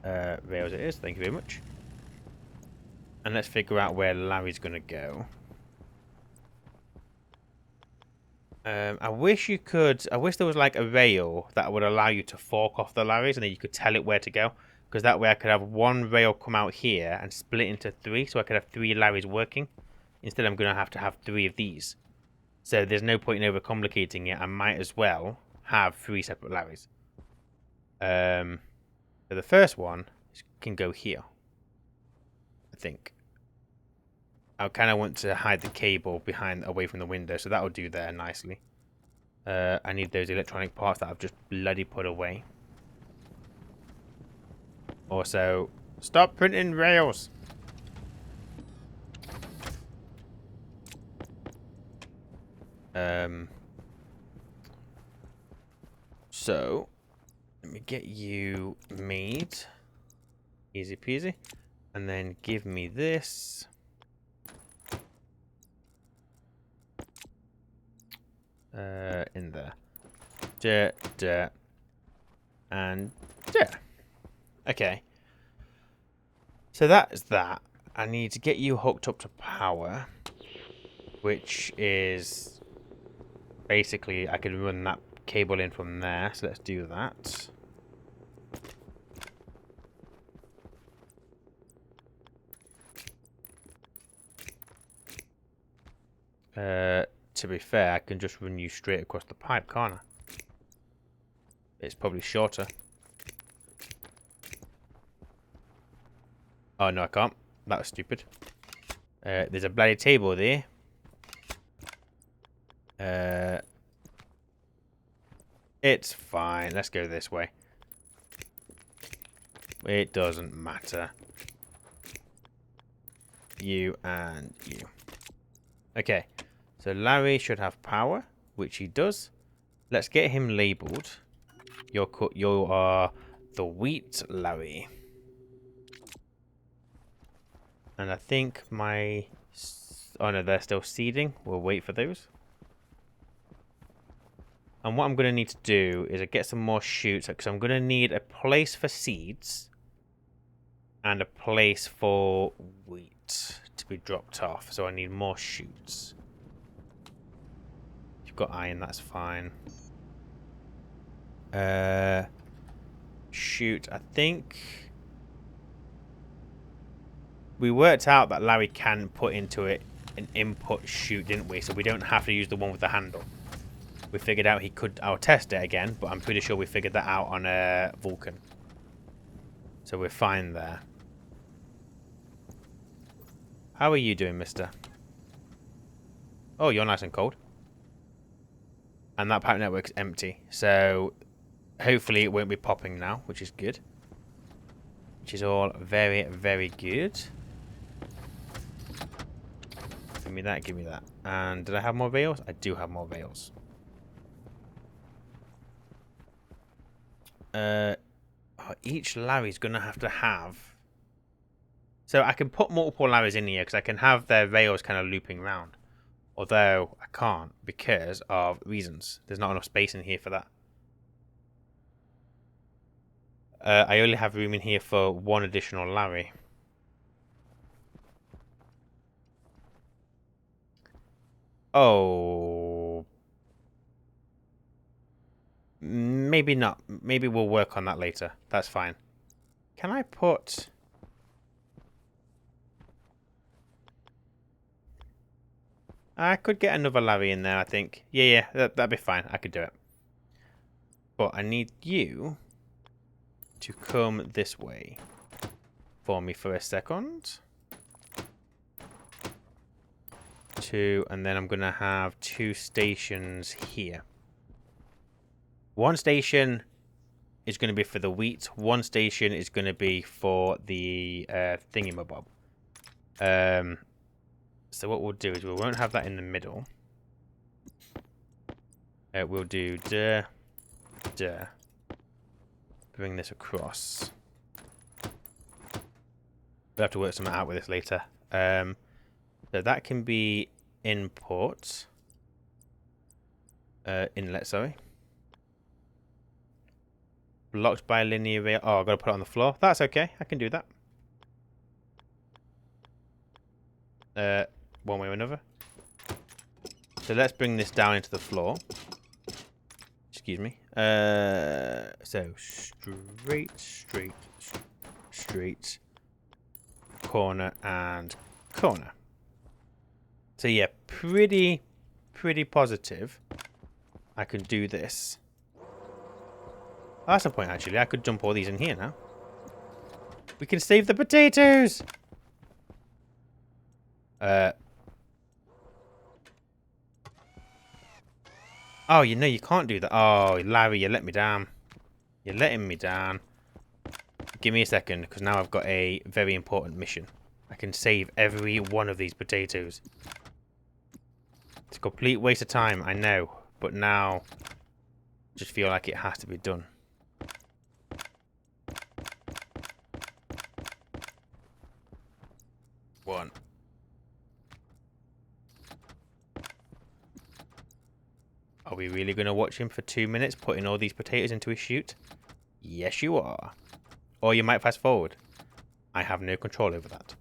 Rails it is, thank you very much. And let's figure out where Larry's gonna go. I wish there was like a rail that would allow you to fork off the Larrys and then you could tell it where to go. Because that way I could have one rail come out here and split into 3, so I could have 3 Larrys working. Instead I'm gonna have to have 3 of these. So there's no point in overcomplicating it. I might as well have 3 separate Larrys. So the first one can go here. I think. I kind of want to hide the cable away from the window, so that'll do there nicely. I need those electronic parts that I've just bloody put away. Also, stop printing rails. So, let me get you made. Easy peasy. And then give me this. In there. And okay. So that is that. I need to get you hooked up to power. Which is... basically, I can run that cable in from there. So let's do that. To be fair, I can just run you straight across the pipe, can't I? It's probably shorter. Oh, no, I can't. That was stupid. There's a bloody table there. It's fine. Let's go this way. It doesn't matter. You and you. Okay. So Larry should have power, which he does. Let's get him labelled. You are the wheat Larry. And I think my... oh no, they're still seeding. We'll wait for those. And what I'm going to need to do is get some more shoots, because I'm going to need a place for seeds and a place for wheat to be dropped off. So I need more shoots. You've got iron, that's fine. Shoot, I think we worked out that Larry can put into it an input shoot, didn't we? So we don't have to use the one with the handle. We figured out he could... I'll test it again, but I'm pretty sure we figured that out on a Vulcan. So we're fine there. How are you doing, mister? Oh, you're nice and cold. And that pipe network's empty. So hopefully it won't be popping now, which is good. Which is all very, very good. Give me that, give me that. And did I have more rails? I do have more rails. Each Larry's going to have... So I can put multiple Larrys in here because I can have their rails kind of looping around. Although I can't because of reasons. There's not enough space in here for that. I only have room in here for one additional Larry. Oh. Maybe not. Maybe we'll work on that later. That's fine. Can I put... I could get another Larre in there, I think. Yeah, that'd be fine. I could do it. But I need you to come this way for me for a second. Two, and then I'm going to have 2 stations here. 1 station is going to be for the wheat. 1 station is going to be for the thingamabob. So what we'll do is we won't have that in the middle. We'll do duh. Bring this across. We'll have to work something out with this later. So that can be input. Inlet, sorry. Blocked by linear rail. Oh, I've got to put it on the floor. That's okay. I can do that. One way or another. So let's bring this down into the floor. Excuse me. So straight, corner and corner. So yeah, pretty positive I can do this. Oh, that's a point actually. I could dump all these in here now. We can save the potatoes. Oh, you know you can't do that. Oh, Larre, you let me down. You're letting me down. Give me a second, because now I've got a very important mission. I can save every one of these potatoes. It's a complete waste of time, I know. But now, I just feel like it has to be done. One. Are we really going to watch him for 2 minutes putting all these potatoes into his chute? Yes, you are. Or you might fast forward. I have no control over that.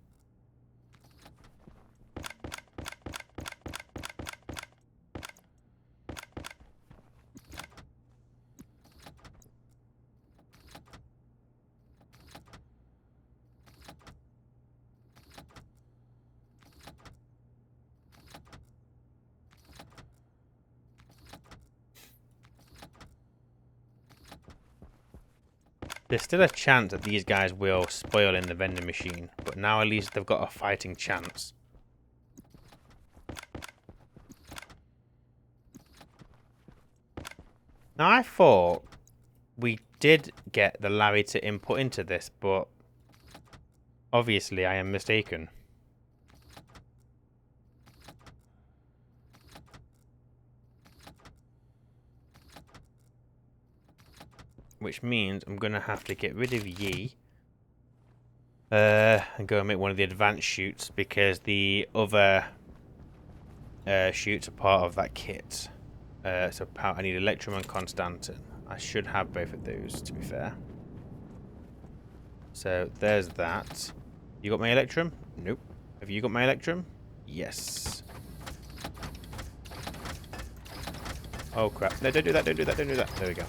There's still a chance that these guys will spoil in the vending machine, but now at least they've got a fighting chance. Now I thought we did get the Larre to input into this, but obviously I am mistaken. Which means I'm going to have to get rid of ye. And go and make one of the advanced chutes, because the other chutes are part of that kit. So I need Electrum and Constantin. I should have both of those, to be fair. So there's that. You got my Electrum? Nope. Have you got my Electrum? Yes. Oh crap. No, don't do that, don't do that, don't do that. There we go.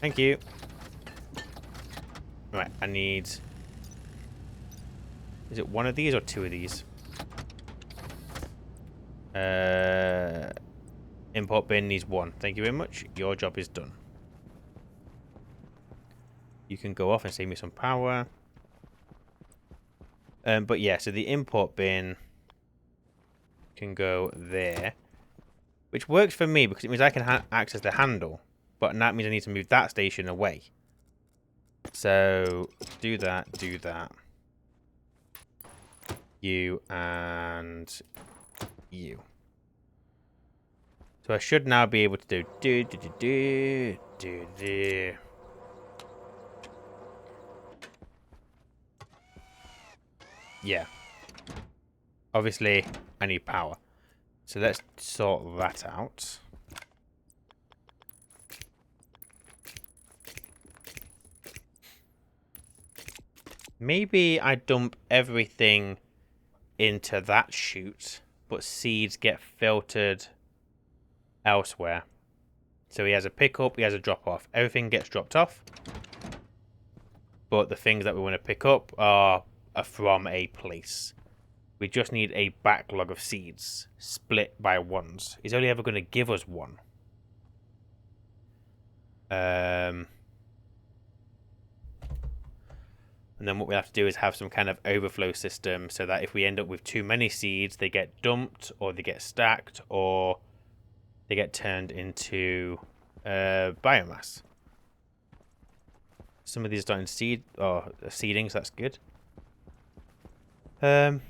Thank you. Right, I need... Is it one of these or 2 of these? Import bin needs 1. Thank you very much. Your job is done. You can go off and save me some power. But yeah, so the import bin can go there. Which works for me because it means I can access the handle. But that means I need to move that station away. So, do that, do that. You and you. So I should now be able to do. Yeah. Obviously, I need power. So let's sort that out. Maybe I dump everything into that chute but seeds get filtered elsewhere. So he has a pickup, he has a drop off. Everything gets dropped off, but the things that we want to pick up are from a place. We just need a backlog of seeds split by ones. He's only ever going to give us one. And then what we have to do is have some kind of overflow system so that if we end up with too many seeds, they get dumped or they get stacked or they get turned into biomass. Some of these are starting seed or seeding, so that's good. So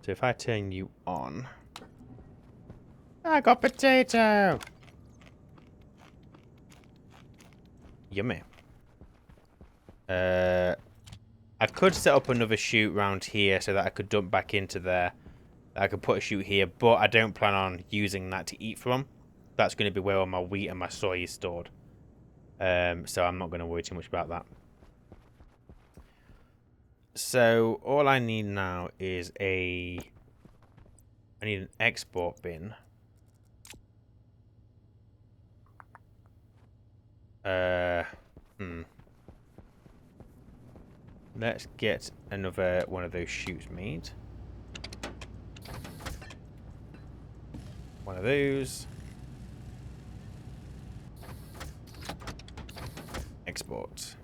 if I turn you on, I got potato. Yummy. I could set up another chute round here so that I could dump back into there. I could put a chute here, but I don't plan on using that to eat from. That's going to be where all my wheat and my soy is stored. So I'm not going to worry too much about that. So all I need now is I need an export bin. Let's get another one of those chutes made. One of those. Export.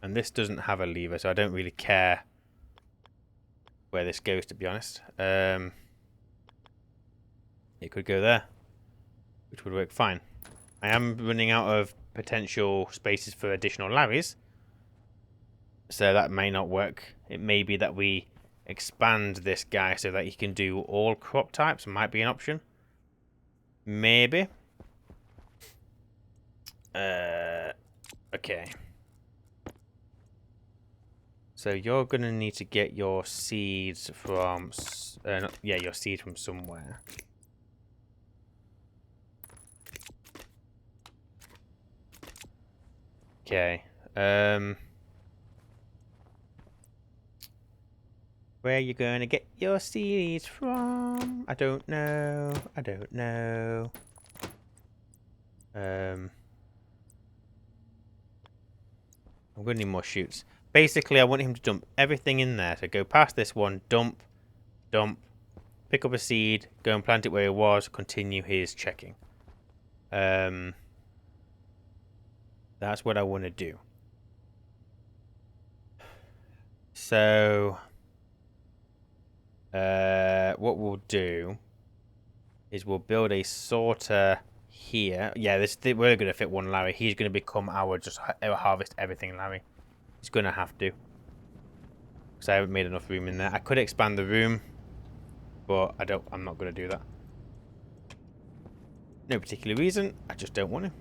And this doesn't have a lever, so I don't really care where this goes, to be honest. It could go there, which would work fine. I am running out of potential spaces for additional Larrys, so that may not work. It may be that we expand this guy so that he can do all crop types. Might be an option. Maybe. Okay. So you're going to need to get your seeds from... your seed from somewhere. Okay. Where are you going to get your seeds from? I don't know. I don't know. I'm going to need more chutes. Basically, I want him to dump everything in there. So go past this one, dump, pick up a seed, go and plant it where it was, continue his checking. That's what I want to do. So, what we'll do is we'll build a sorter here. Yeah, we're going to fit one Larry. He's going to become our harvest everything Larry. He's going to have to. Because I haven't made enough room in there. I could expand the room, but I'm not going to do that. No particular reason. I just don't want to.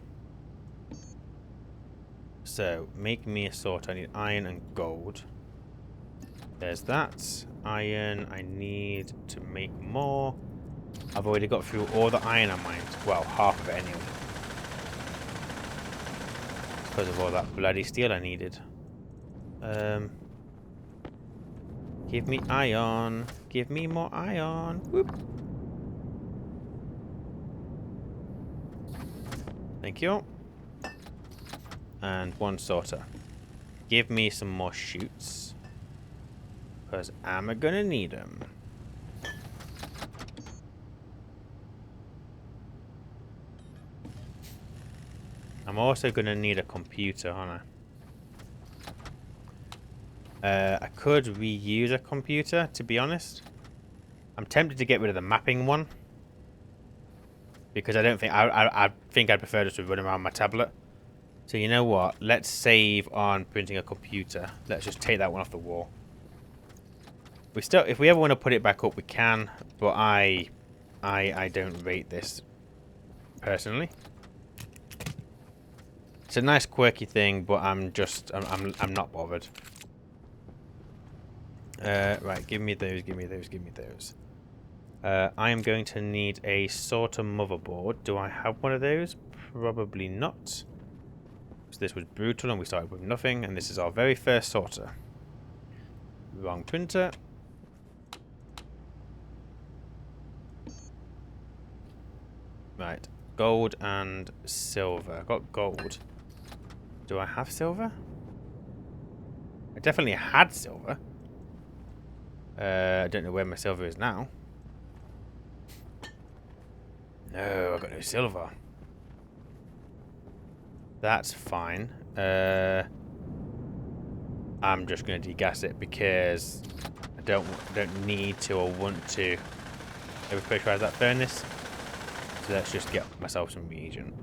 So, make me a sorter. I need iron and gold. There's that. Iron. I need to make more. I've already got through all the iron I mined. Well, half of it anyway. Because of all that bloody steel I needed. Give me iron. Give me more iron. Whoop. Thank you. And one sorter. Give me some more chutes. Because I'm gonna need them. I'm also gonna need a computer, aren't I? I could reuse a computer, to be honest. I'm tempted to get rid of the mapping one. Because I don't think... I think I'd prefer just to run around my tablet. So you know what? Let's save on printing a computer. Let's just take that one off the wall. If we ever want to put it back up, we can. But I don't rate this personally. It's a nice quirky thing, but I'm not bothered. Right, give me those, give me those, give me those. I am going to need a sorter motherboard. Do I have one of those? Probably not. So this was brutal and we started with nothing, and this is our very first sorter. Wrong printer. Right. Gold and silver. I got gold. Do I have silver? I definitely had silver. I don't know where my silver is now. No, I got no silver. That's fine. I'm just going to degas it because I don't need to or want to overpressurize that furnace. So let's just get myself some reagent.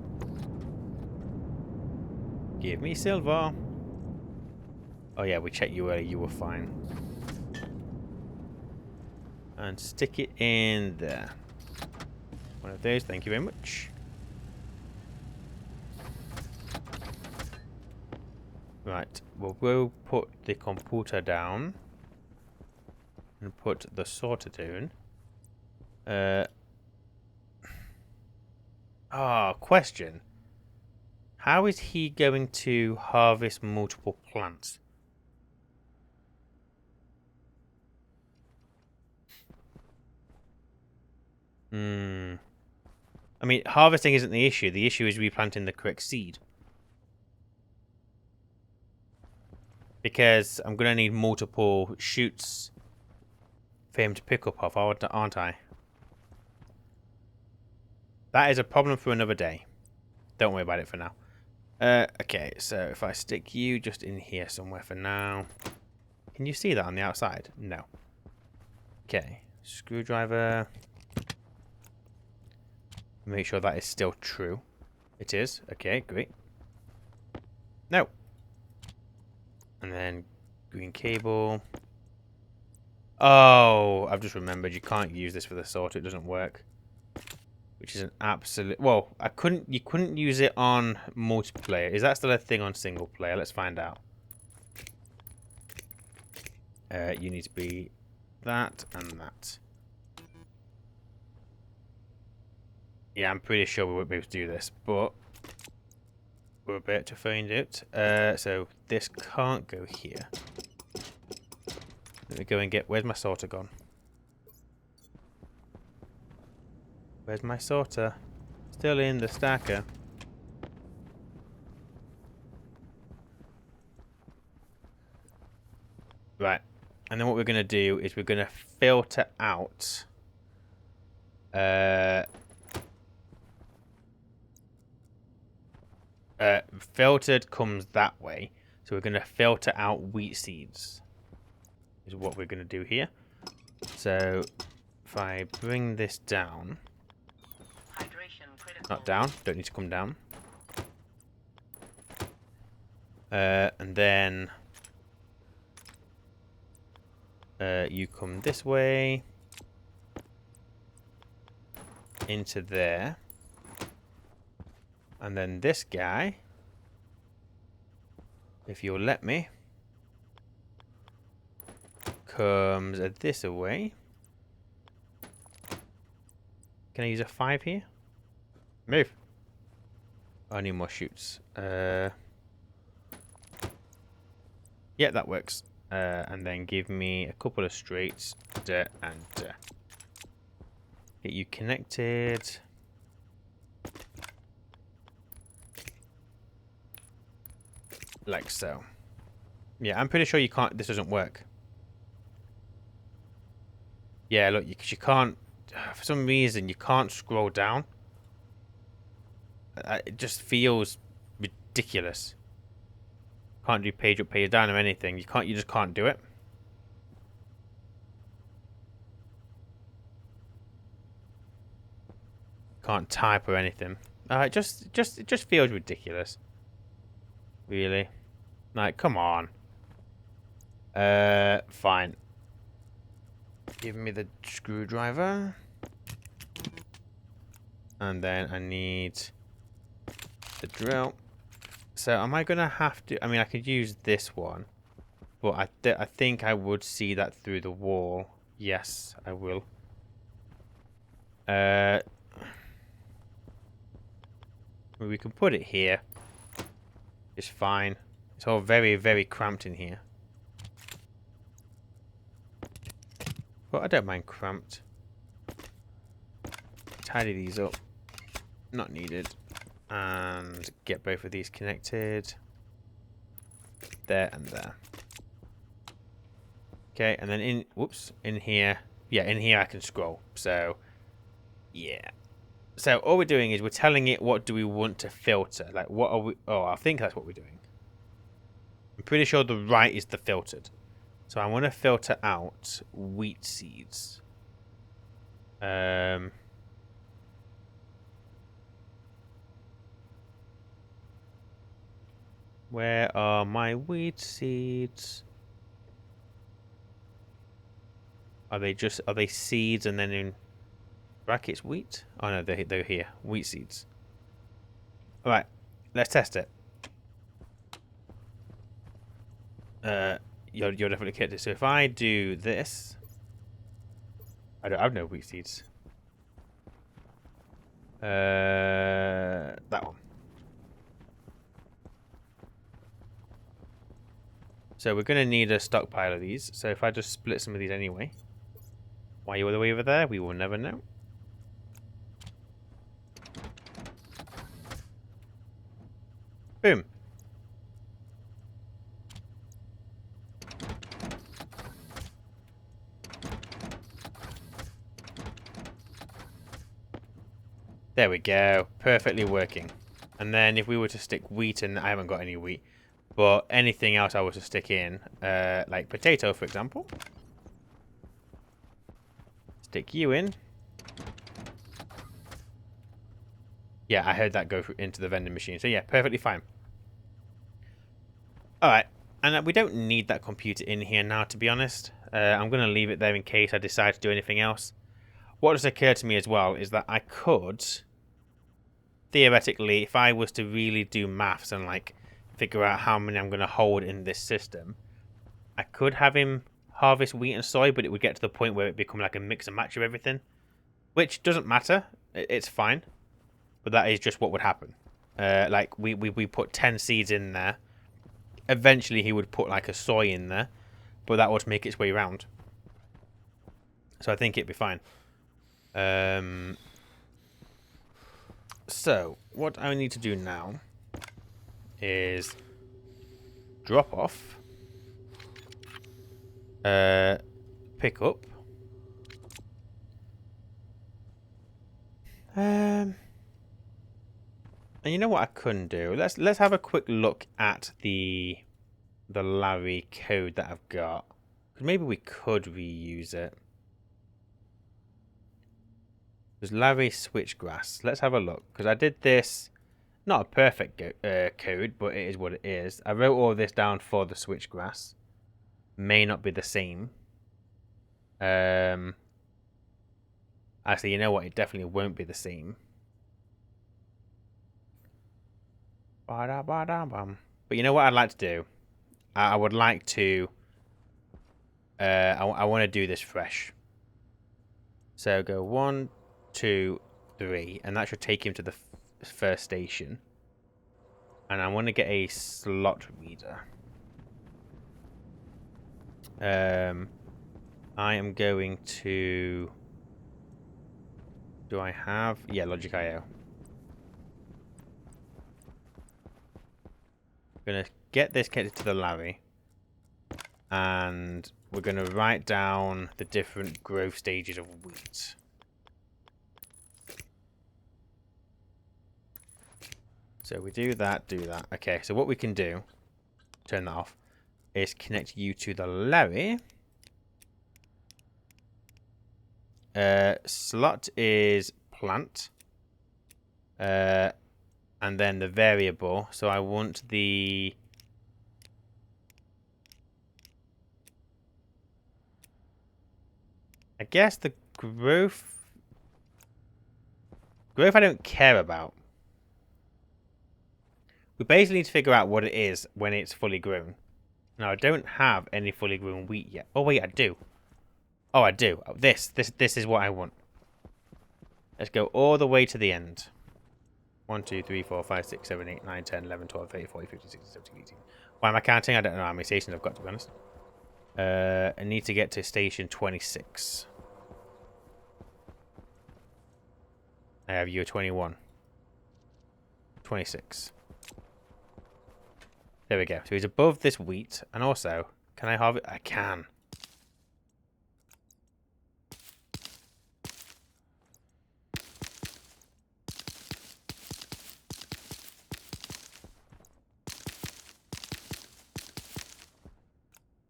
Give me silver. Oh yeah, we checked you earlier. You were fine. And stick it in there. One of those. Thank you very much. Right. Well, we'll put the computer down. And put the sorter down. Question. How is he going to harvest multiple plants? I mean, harvesting isn't the issue. The issue is replanting the correct seed. Because I'm going to need multiple shoots for him to pick up off, aren't I? That is a problem for another day. Don't worry about it for now. Okay, so if I stick you just in here somewhere for now. Can you see that on the outside? No. Okay, screwdriver. Make sure that is still true. It is. Okay, great. No. And then green cable. Oh, I've just remembered you can't use this for the sorter. It doesn't work. Which is an absolute... Well, you couldn't use it on multiplayer. Is that still a thing on single player? Let's find out. You need to be that and that. Yeah, I'm pretty sure we won't be able to do this, but we're about to find out. So this can't go here. Let me go and get... Where's my sorter gone? Where's my sorter? Still in the stacker. Right. And then what we're going to do is we're going to filter out... filtered comes that way. So we're going to filter out wheat seeds. Is what we're going to do here. So if I bring this down... Not down. Don't need to come down. And then... you come this way. Into there. And then this guy, if you'll let me, comes this away. Can I use a 5 here? Move. I need more shoots. Yeah, that works. And then give me a couple of straights. And get you connected. Like so. Yeah, I'm pretty sure you can't... This doesn't work. Yeah, look, you can't... For some reason, you can't scroll down. It just feels ridiculous. Can't do page up, page down or anything. You just can't do it. Can't type or anything. It just feels ridiculous. Really? Like, come on. Fine. Give me the screwdriver. And then I need the drill. So am I going to have to... I mean, I could use this one. But I think I would see that through the wall. Yes, I will. We can put it here. It's fine. It's all very, very cramped in here. but I don't mind cramped. Tidy these up. Not needed. And get both of these connected. There and there. Okay, and then in here. Yeah, in here I can scroll. So, yeah. So all we're doing is we're telling it what do we want to filter. Like, what are we... Oh, I think that's what we're doing. I'm pretty sure the right is the filtered. So I want to filter out wheat seeds. Where are my wheat seeds? Are they seeds and then in brackets wheat? Oh no, they're here. Wheat seeds. Alright, let's test it. You're definitely kidding. So if I do this, I don't have no wheat seeds. That one. So we're going to need a stockpile of these. So if I just split some of these anyway. Why you're all the way over there, we will never know. Boom. There we go. Perfectly working. And then if we were to stick wheat in, I haven't got any wheat. But anything else I was to stick in, like potato, for example. Stick you in. Yeah, I heard that go into the vending machine. So yeah, perfectly fine. Alright, and we don't need that computer in here now, to be honest. I'm going to leave it there in case I decide to do anything else. What just occurred to me as well is that I could, theoretically, if I was to really do maths and like figure out how many I'm going to hold in this system, I could have him harvest wheat and soy, but it would get to the point where it become like a mix and match of everything, which doesn't matter. It's fine, but that is just what would happen. Like we put 10 seeds in there. Eventually, he would put like a soy in there, but that would make its way around. So I think it'd be fine. So what I need to do now is drop off, pick up, and you know what I couldn't do? Let's have a quick look at the Larre code that I've got. Because maybe we could reuse it. There's Larre switchgrass. Let's have a look. Because I did this, not a perfect code, but it is what it is. I wrote all this down for the switchgrass. May not be the same. Actually, you know what? It definitely won't be the same. But you know what I'd like to do? I would like to... I want to do this fresh. So go 1, 2, 3. And that should take him to the first station. And I want to get a slot reader. I am going to... Do I have... Yeah, Logic IO. Going to get this connected to the Larre. And we're going to write down the different growth stages of wheat. So we do that. Okay, so what we can do, turn that off, is connect you to the Larre. Slot is plant. And then the variable. So I want the... I guess the growth... Growth I don't care about. We basically need to figure out what it is when it's fully grown. Now, I don't have any fully grown wheat yet. Oh, wait, I do. Oh, I do. Oh, this is what I want. Let's go all the way to the end. 1, 2, 3, 4, 5, 6, 7, 8, 9, 10, 11, 12, 13, 14, 15, 16, 17, 18. Why am I counting? I don't know how many stations I've got, to be honest. I need to get to station 26. I have you 21. 26. There we go. So he's above this wheat. And also, can I harvest? I can.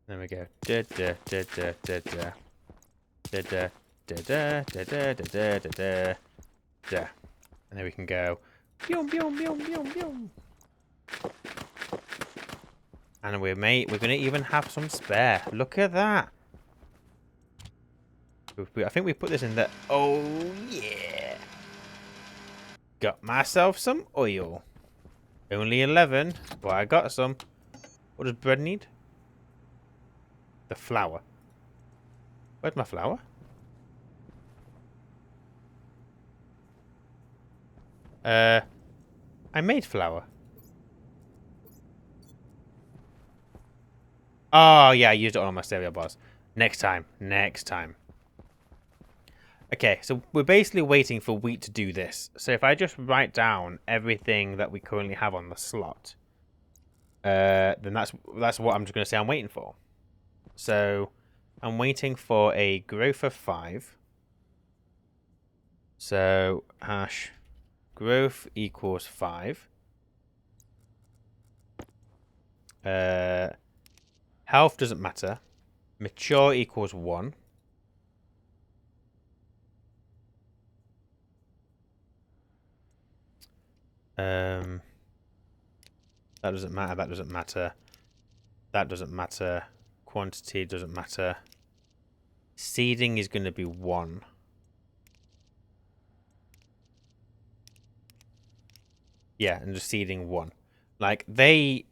There we go. Da da da da da da. Da da da da da da da da da da. And then we can go. Boom, boom, boom, boom, boom. And we're gonna even have some spare. Look at that. I think we put this in there. Oh yeah. Got myself some oil. Only 11, but I got some. What does bread need? The flour. Where's my flour? I made flour. Oh, yeah, I used it on my cereal bars. Next time. Next time. Okay, so we're basically waiting for wheat to do this. So if I just write down everything that we currently have on the slot, then that's what I'm just going to say I'm waiting for. So I'm waiting for a growth of 5. So hash growth equals 5. Health doesn't matter. Mature equals 1. That doesn't matter. That doesn't matter. That doesn't matter. Quantity doesn't matter. Seeding is going to be 1. Yeah, and just seeding 1. Like, they...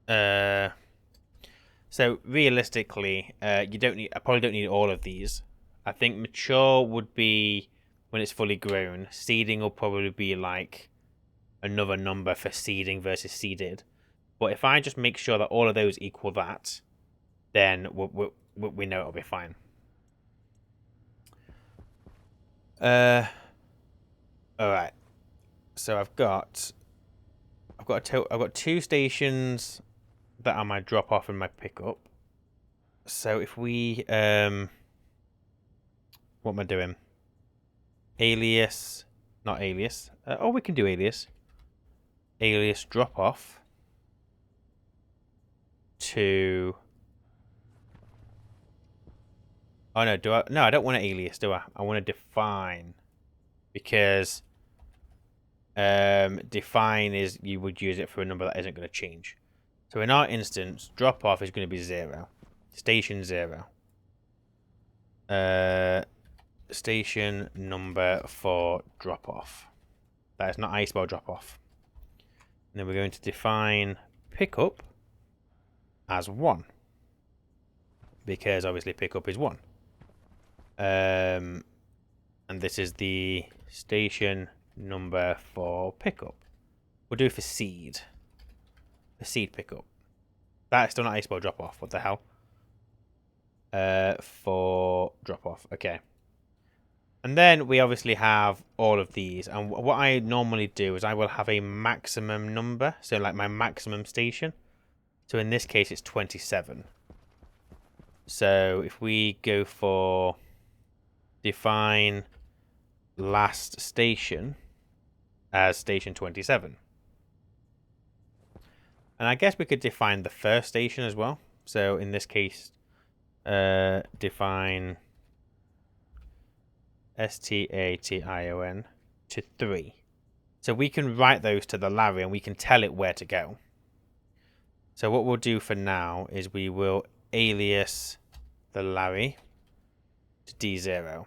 So, realistically, you don't need... I probably don't need all of these. I think mature would be when it's fully grown. Seeding will probably be, like, another number for seeding versus seeded. But if I just make sure that all of those equal that, then we know it'll be fine. All right. So I've got 2 stations that are my drop off and my pickup. So if we what am I doing? Alias, not alias. Oh, we can do alias. Alias drop off to. Oh no, do I? No, I don't want an alias, do I? I want to define, because define is you would use it for a number that isn't going to change. So in our instance, drop off is going to be 0. Station 0. Station number for drop off. That is not how you spell drop off. And then we're going to define pickup as 1, because obviously pickup is 1. And this is the station number for pickup. We'll do it for seed. For seed pickup. That is still not how you spell drop off. What the hell? For drop off. Okay. And then we obviously have all of these. And what I normally do is I will have a maximum number. So like my maximum station. So in this case, it's 27. So if we go for define last station as station 27. And I guess we could define the first station as well. So in this case, define station to 3. So we can write those to the Larre and we can tell it where to go. So what we'll do for now is we will alias the Larre to D0.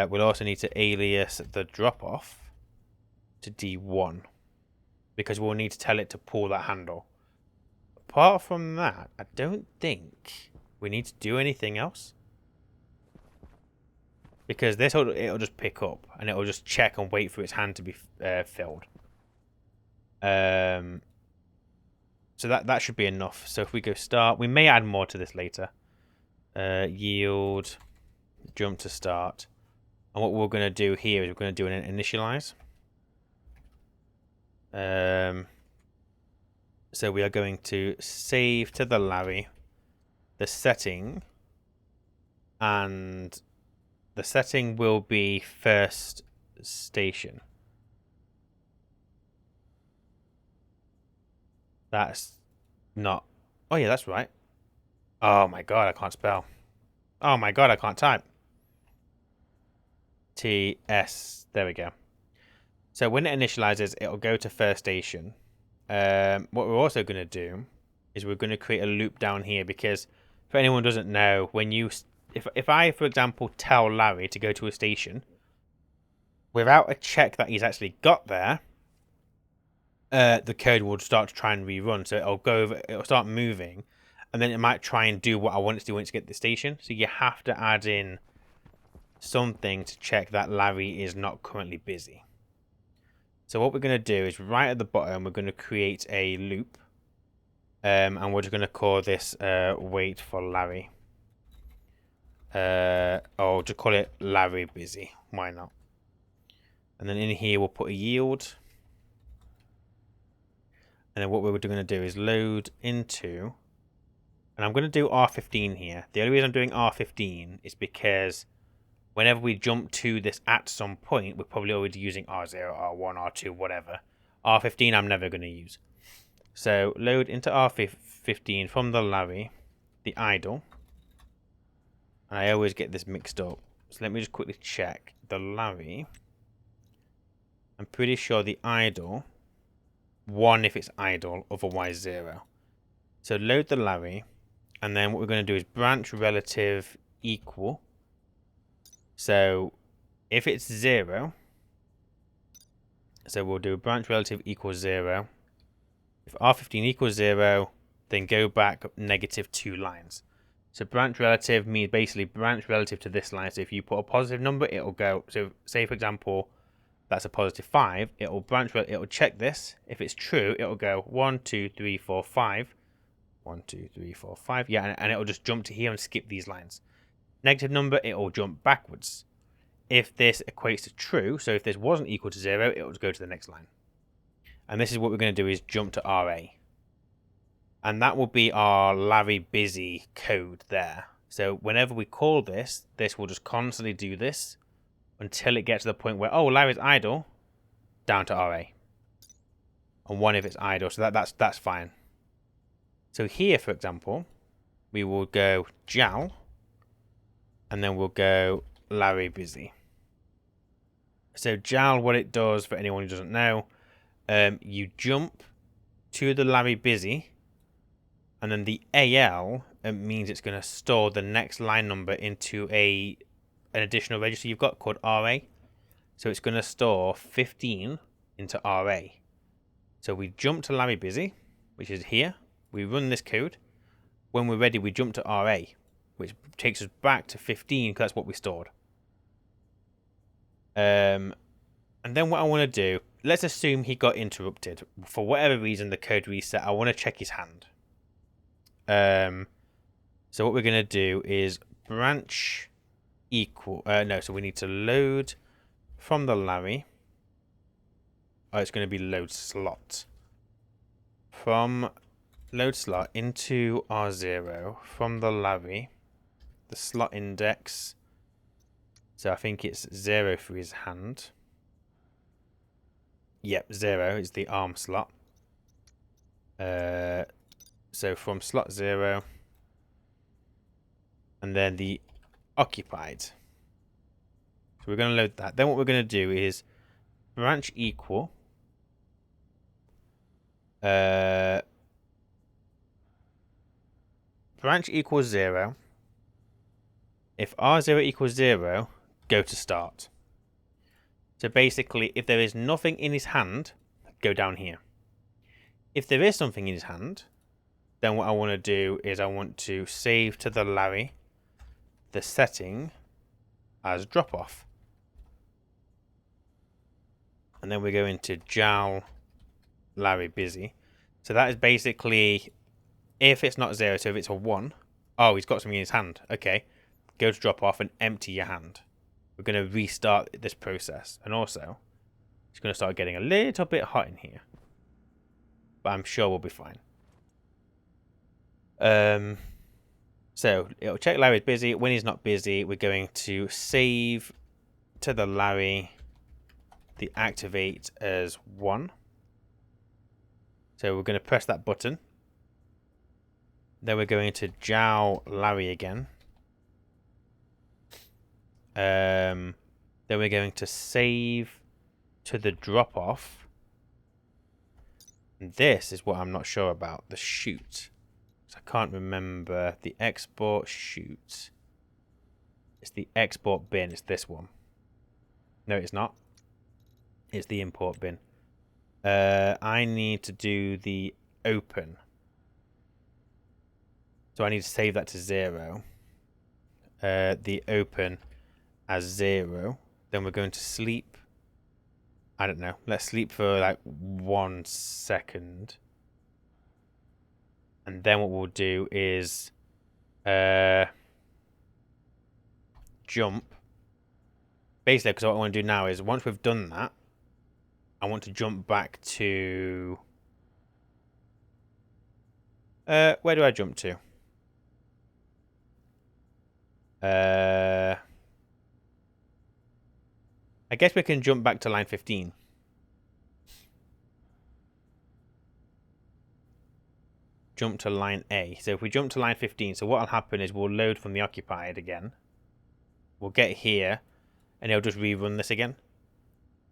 We'll also need to alias the drop off to D1, because we'll need to tell it to pull that handle. Apart from that, I don't think we need to do anything else, because this it'll just pick up and it'll just check and wait for its hand to be filled. So that should be enough. So if we go start, we may add more to this later. Yield, jump to start. And what we're going to do here is we're going to do an initialize. So we are going to save to the Larry the setting, and the setting will be first station. That's not... Oh yeah, that's right. Oh my god, I can't spell. Oh my god, I can't type. TS. There we go. So when it initializes, it'll go to first station. What we're also going to do is we're going to create a loop down here, because if anyone doesn't know, when you... If I, for example, tell Larry to go to a station, without a check that he's actually got there, the code will start to try and rerun. So it'll go over, it'll start moving, and then it might try and do what I want it to do once it gets to the station. So you have to add in something to check that Larry is not currently busy. So what we're going to do is right at the bottom, we're going to create a loop. And we're just going to call this wait for Larry. Or just call it Larry busy. Why not? And then in here, we'll put a yield. And then what we're going to do is load into... And I'm going to do R15 here. The only reason I'm doing R15 is because whenever we jump to this at some point, we're probably already using R0, R1, R2, whatever. R15 I'm never going to use. So load into R15 from the Larry, the idle. And I always get this mixed up. So let me just quickly check. The Larry, I'm pretty sure the idle, 1 if it's idle, otherwise 0. So load the Larry, and then what we're going to do is branch relative equal. So if it's 0, so we'll do branch relative equals 0. If R15 equals 0, then go back -2 lines. So branch relative means basically branch relative to this line. So if you put a positive number, it'll go. So say for example, that's a +5. It'll branch. It'll check this. If it's true, it'll go 1, 2, 3, 4, 5. 1, 2, 3, 4, 5. Yeah, and it'll just jump to here and skip these lines. Negative number, it'll jump backwards. If this equates to true, so if this wasn't equal to 0, it'll just go to the next line. And this is what we're going to do, is jump to RA. And that will be our Larry busy code there. So whenever we call this, this will just constantly do this until it gets to the point where, oh, Larry's idle, down to RA. And 1 if it's idle, so that's fine. So here, for example, we will go Jal, and then we'll go Larry busy. So Jal, what it does, for anyone who doesn't know, you jump to the Larry busy, and then the AL means it's going to store the next line number into an additional register you've got called RA. So it's going to store 15 into RA. So we jump to Larry busy, which is here. We run this code. When we're ready, we jump to RA, which takes us back to 15 because that's what we stored. And then what I want to do, let's assume he got interrupted. For whatever reason, the code reset. I want to check his hand. So what we're going to do is branch equal. So we need to load from the Larry. Oh, it's going to be load slot. From load slot into R0 from the Larry, the slot index. So I think it's 0 for his hand. Yep, 0 is the arm slot. So from slot 0, and then the occupied. So we're going to load that. Then what we're going to do is branch equal. Branch equals 0. If R0 equals 0, go to start. So basically, if there is nothing in his hand, go down here. If there is something in his hand, then what I want to do is I want to save to the Larry the setting as drop off. And then we go into Jal Larry busy. So that is basically, if it's not 0, so if it's a 1. Oh, he's got something in his hand. Okay. Go to drop off and empty your hand. We're going to restart this process. And also, it's going to start getting a little bit hot in here. But I'm sure we'll be fine. So, it'll check Larry's busy. When he's not busy, we're going to save to the Larry the activate as 1. So we're going to press that button. Then we're going to jow Larry again. Then we're going to save to the drop off. And this is what I'm not sure about, the shoot. I can't remember the export shoot. It's the export bin, it's this one. No, it's not. It's the import bin. I need to do the open. So I need to save that to 0. The open as 0. Then we're going to sleep. I don't know. Let's sleep for like 1 second. And then what we'll do is jump. Basically, because what I want to do now is once we've done that, I want to jump back to... where do I jump to? I guess we can jump back to line 15. Jump to line A. So if we jump to line 15, so what will happen is we'll load from the occupied again. We'll get here, and it'll just rerun this again.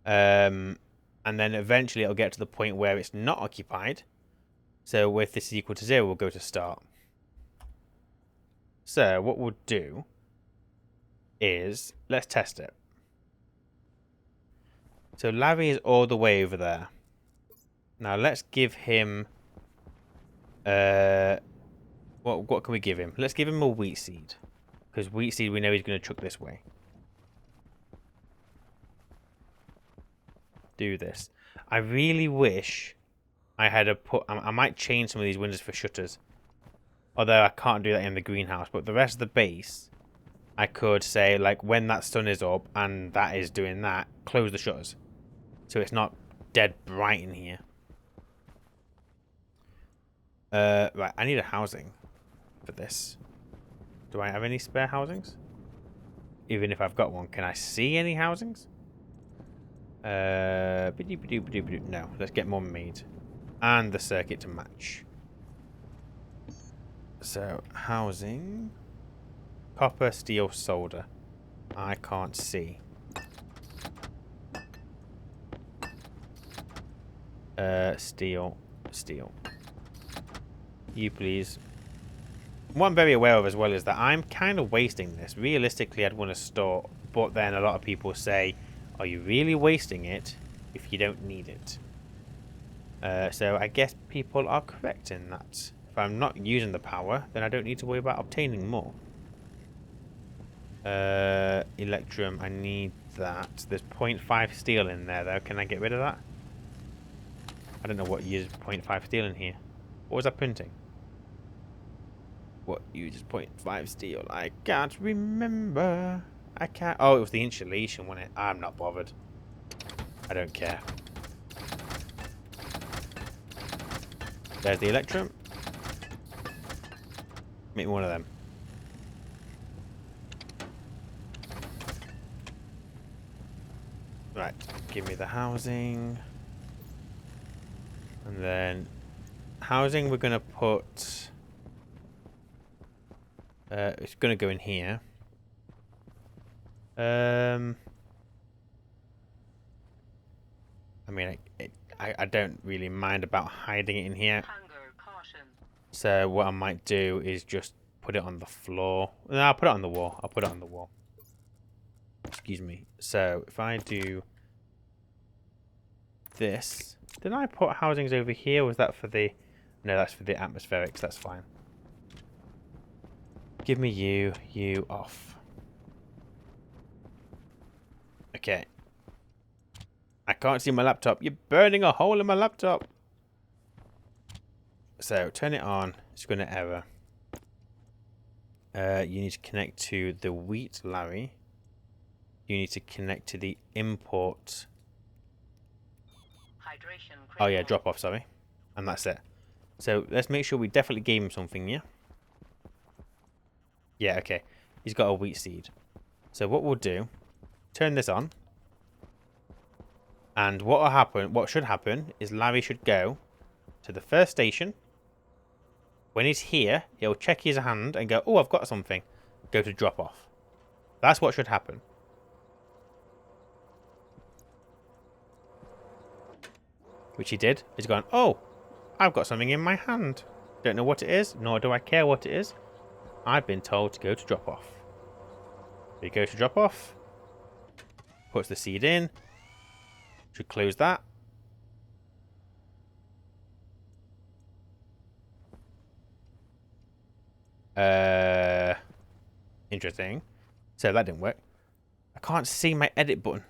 And then eventually it'll get to the point where it's not occupied. So if this is equal to 0, we'll go to start. So what we'll do is, let's test it. So Larry is all the way over there. Now let's give him... what can we give him? Let's give him a wheat seed. Because wheat seed we know he's going to chuck this way. Do this. I really wish I had a put... I might change some of these windows for shutters. Although I can't do that in the greenhouse. But the rest of the base, I could say, like, when that sun is up and that is doing that, close the shutters. So it's not dead bright in here. Right, I need a housing for this. Do I have any spare housings? Even if I've got one, can I see any housings? No, let's get more made. And the circuit to match. So, housing. Copper, steel, solder. I can't see. Steel. You please. What I'm very aware of as well is that I'm kind of wasting this. Realistically, I'd want to store, but then a lot of people say, are you really wasting it if you don't need it? So I guess people are correct in that. If I'm not using the power, then I don't need to worry about obtaining more. Electrum, I need that. There's 0.5 steel in there though. Can I get rid of that? I don't know what uses 0.5 steel in here. What was I printing? What uses 0.5 steel? I can't remember. I can't. Oh, it was the insulation, wasn't it? I'm not bothered. I don't care. There's the Electrum. Make me one of them. Right, give me the housing. And then housing we're going to put... it's going to go in here. I mean, I don't really mind about hiding it in here. So what I might do is just put it on the floor. No, I'll put it on the wall. I'll put it on the wall. Excuse me. So if I do this, did I put housings over here? Was that for the... No, that's for the atmospherics. That's fine. Give me you off. Okay. I can't see my laptop. You're burning a hole in my laptop. So turn it on. It's going to error. You need to connect to the wheat, Larry. You need to connect to the import. Oh yeah, drop off, sorry. And that's it. So let's make sure we definitely gave him something, yeah? Yeah, okay. He's got a wheat seed. So what we'll do, turn this on. And what will happen, what should happen, is Larry should go to the first station. When he's here, he'll check his hand and go, oh, I've got something. Go to drop off. That's what should happen. Which he did. He's gone, oh, I've got something in my hand. Don't know what it is, nor do I care what it is. I've been told to go to drop off. He goes to drop off. Puts the seed in. Should close that. Interesting. So that didn't work. I can't see my edit button.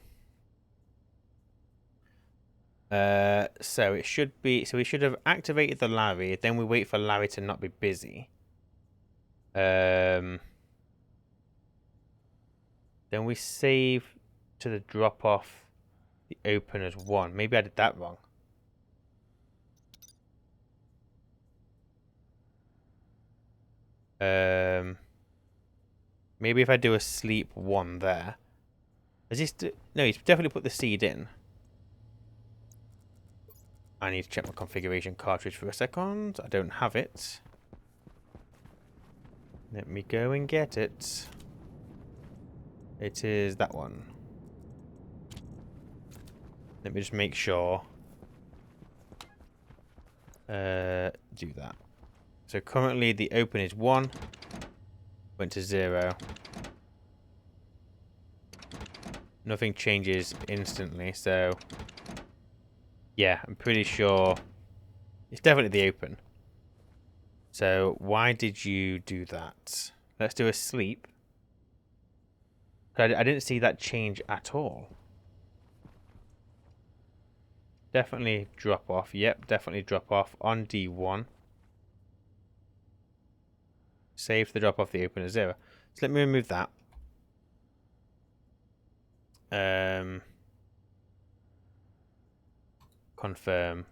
So it should be. So we should have activated the Larry. Then we wait for Larry to not be busy. Then we save to the drop off the open as 1. Maybe I did that wrong. Maybe if I do a sleep 1 there. Is he no, he's definitely put the seed in. I need to check my configuration cartridge for a second. I don't have it. Let me go and get it. It is that one. Let me just make sure. Do that. So currently the open is 1. Went to 0. Nothing changes instantly, so yeah, I'm pretty sure it's definitely the open. So why did you do that? Let's do a sleep. I didn't see that change at all. Definitely drop off. Yep, definitely drop off on D1. Save the drop off the open as 0. So let me remove that. Confirm.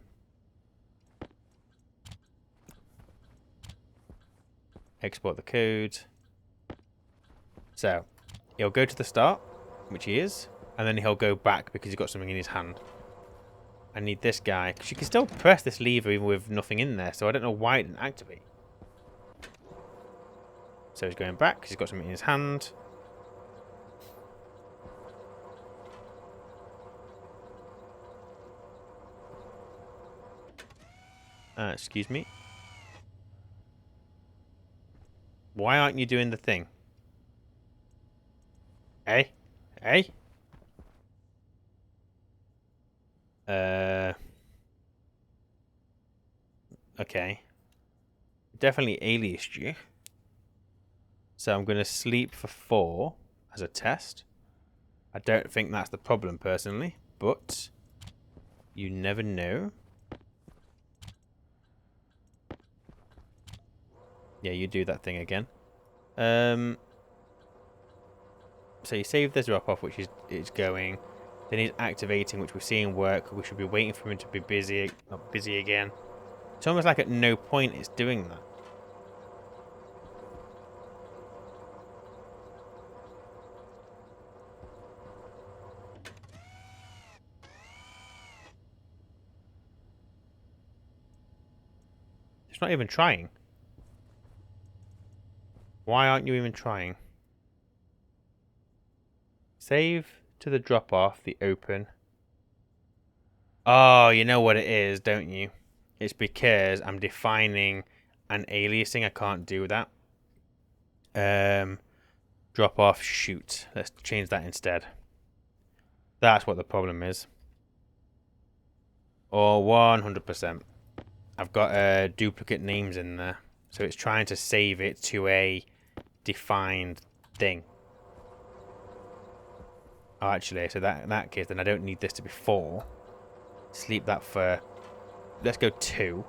Export the code. So he'll go to the start, which he is, and then he'll go back because he's got something in his hand. I need this guy, because you can still press this lever even with nothing in there, so I don't know why it didn't activate. So he's going back because he's got something in his hand. Excuse me. Why aren't you doing the thing? Hey? Hey? Okay. Definitely aliased you. So I'm going to sleep for 4 as a test. I don't think that's the problem personally, but you never know. Yeah, you do that thing again. So you save the drop off, which is going. Then he's activating, which we're seeing work. We should be waiting for him to be busy, not busy again. It's almost like at no point it's doing that. It's not even trying. Why aren't you even trying? Save to the drop off, the open. Oh, you know what it is, don't you? It's because I'm defining an aliasing. I can't do that. Drop off, shoot. Let's change that instead. That's what the problem is. Or 100%. I've got duplicate names in there. So it's trying to save it to a defined thing. Oh, actually, so in that case, then I don't need this to be 4. Sleep that for... Let's go 2.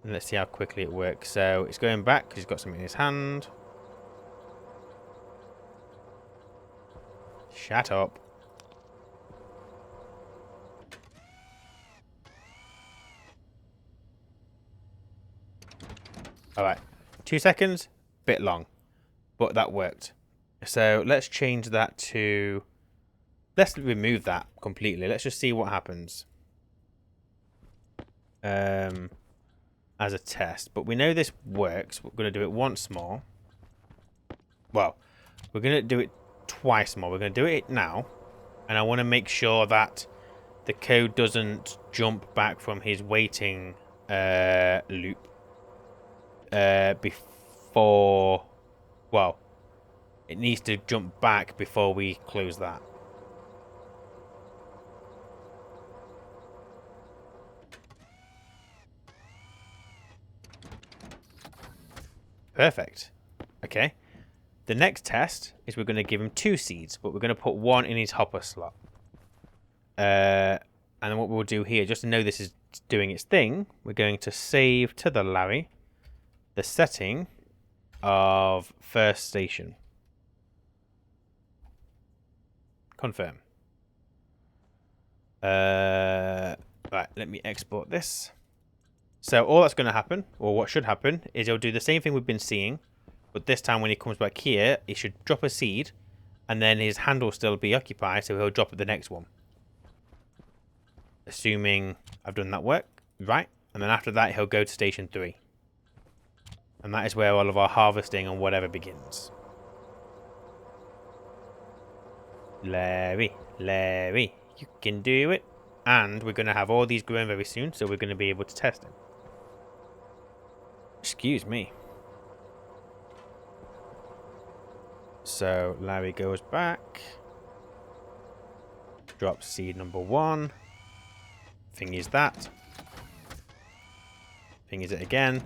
And let's see how quickly it works. So it's going back because he's got something in his hand. Shut up. Alright. 2 seconds. Bit long. But that worked. So let's change that to... Let's remove that completely. Let's just see what happens. As a test. But we know this works. We're going to do it once more. Well, we're going to do it twice more. We're going to do it now. And I want to make sure that the code doesn't jump back from his waiting loop before... Well, it needs to jump back before we close that. Perfect. Okay. The next test is we're going to give him 2 seeds, but we're going to put 1 in his hopper slot. And then what we'll do here, just to know this is doing its thing, we're going to save to the Larry the setting of first station. Confirm. Right, let me export this. So all that's going to happen, or what should happen, is he'll do the same thing we've been seeing, but this time when he comes back here, he should drop a seed, and then his hand will still be occupied, so he'll drop at the next one. Assuming I've done that work, right? And then after that, he'll go to station 3. And that is where all of our harvesting and whatever begins. Larry, Larry, you can do it. And we're going to have all these growing very soon, so we're going to be able to test them. Excuse me. So Larry goes back. Drops seed number 1. Thing is that. Thing is it again.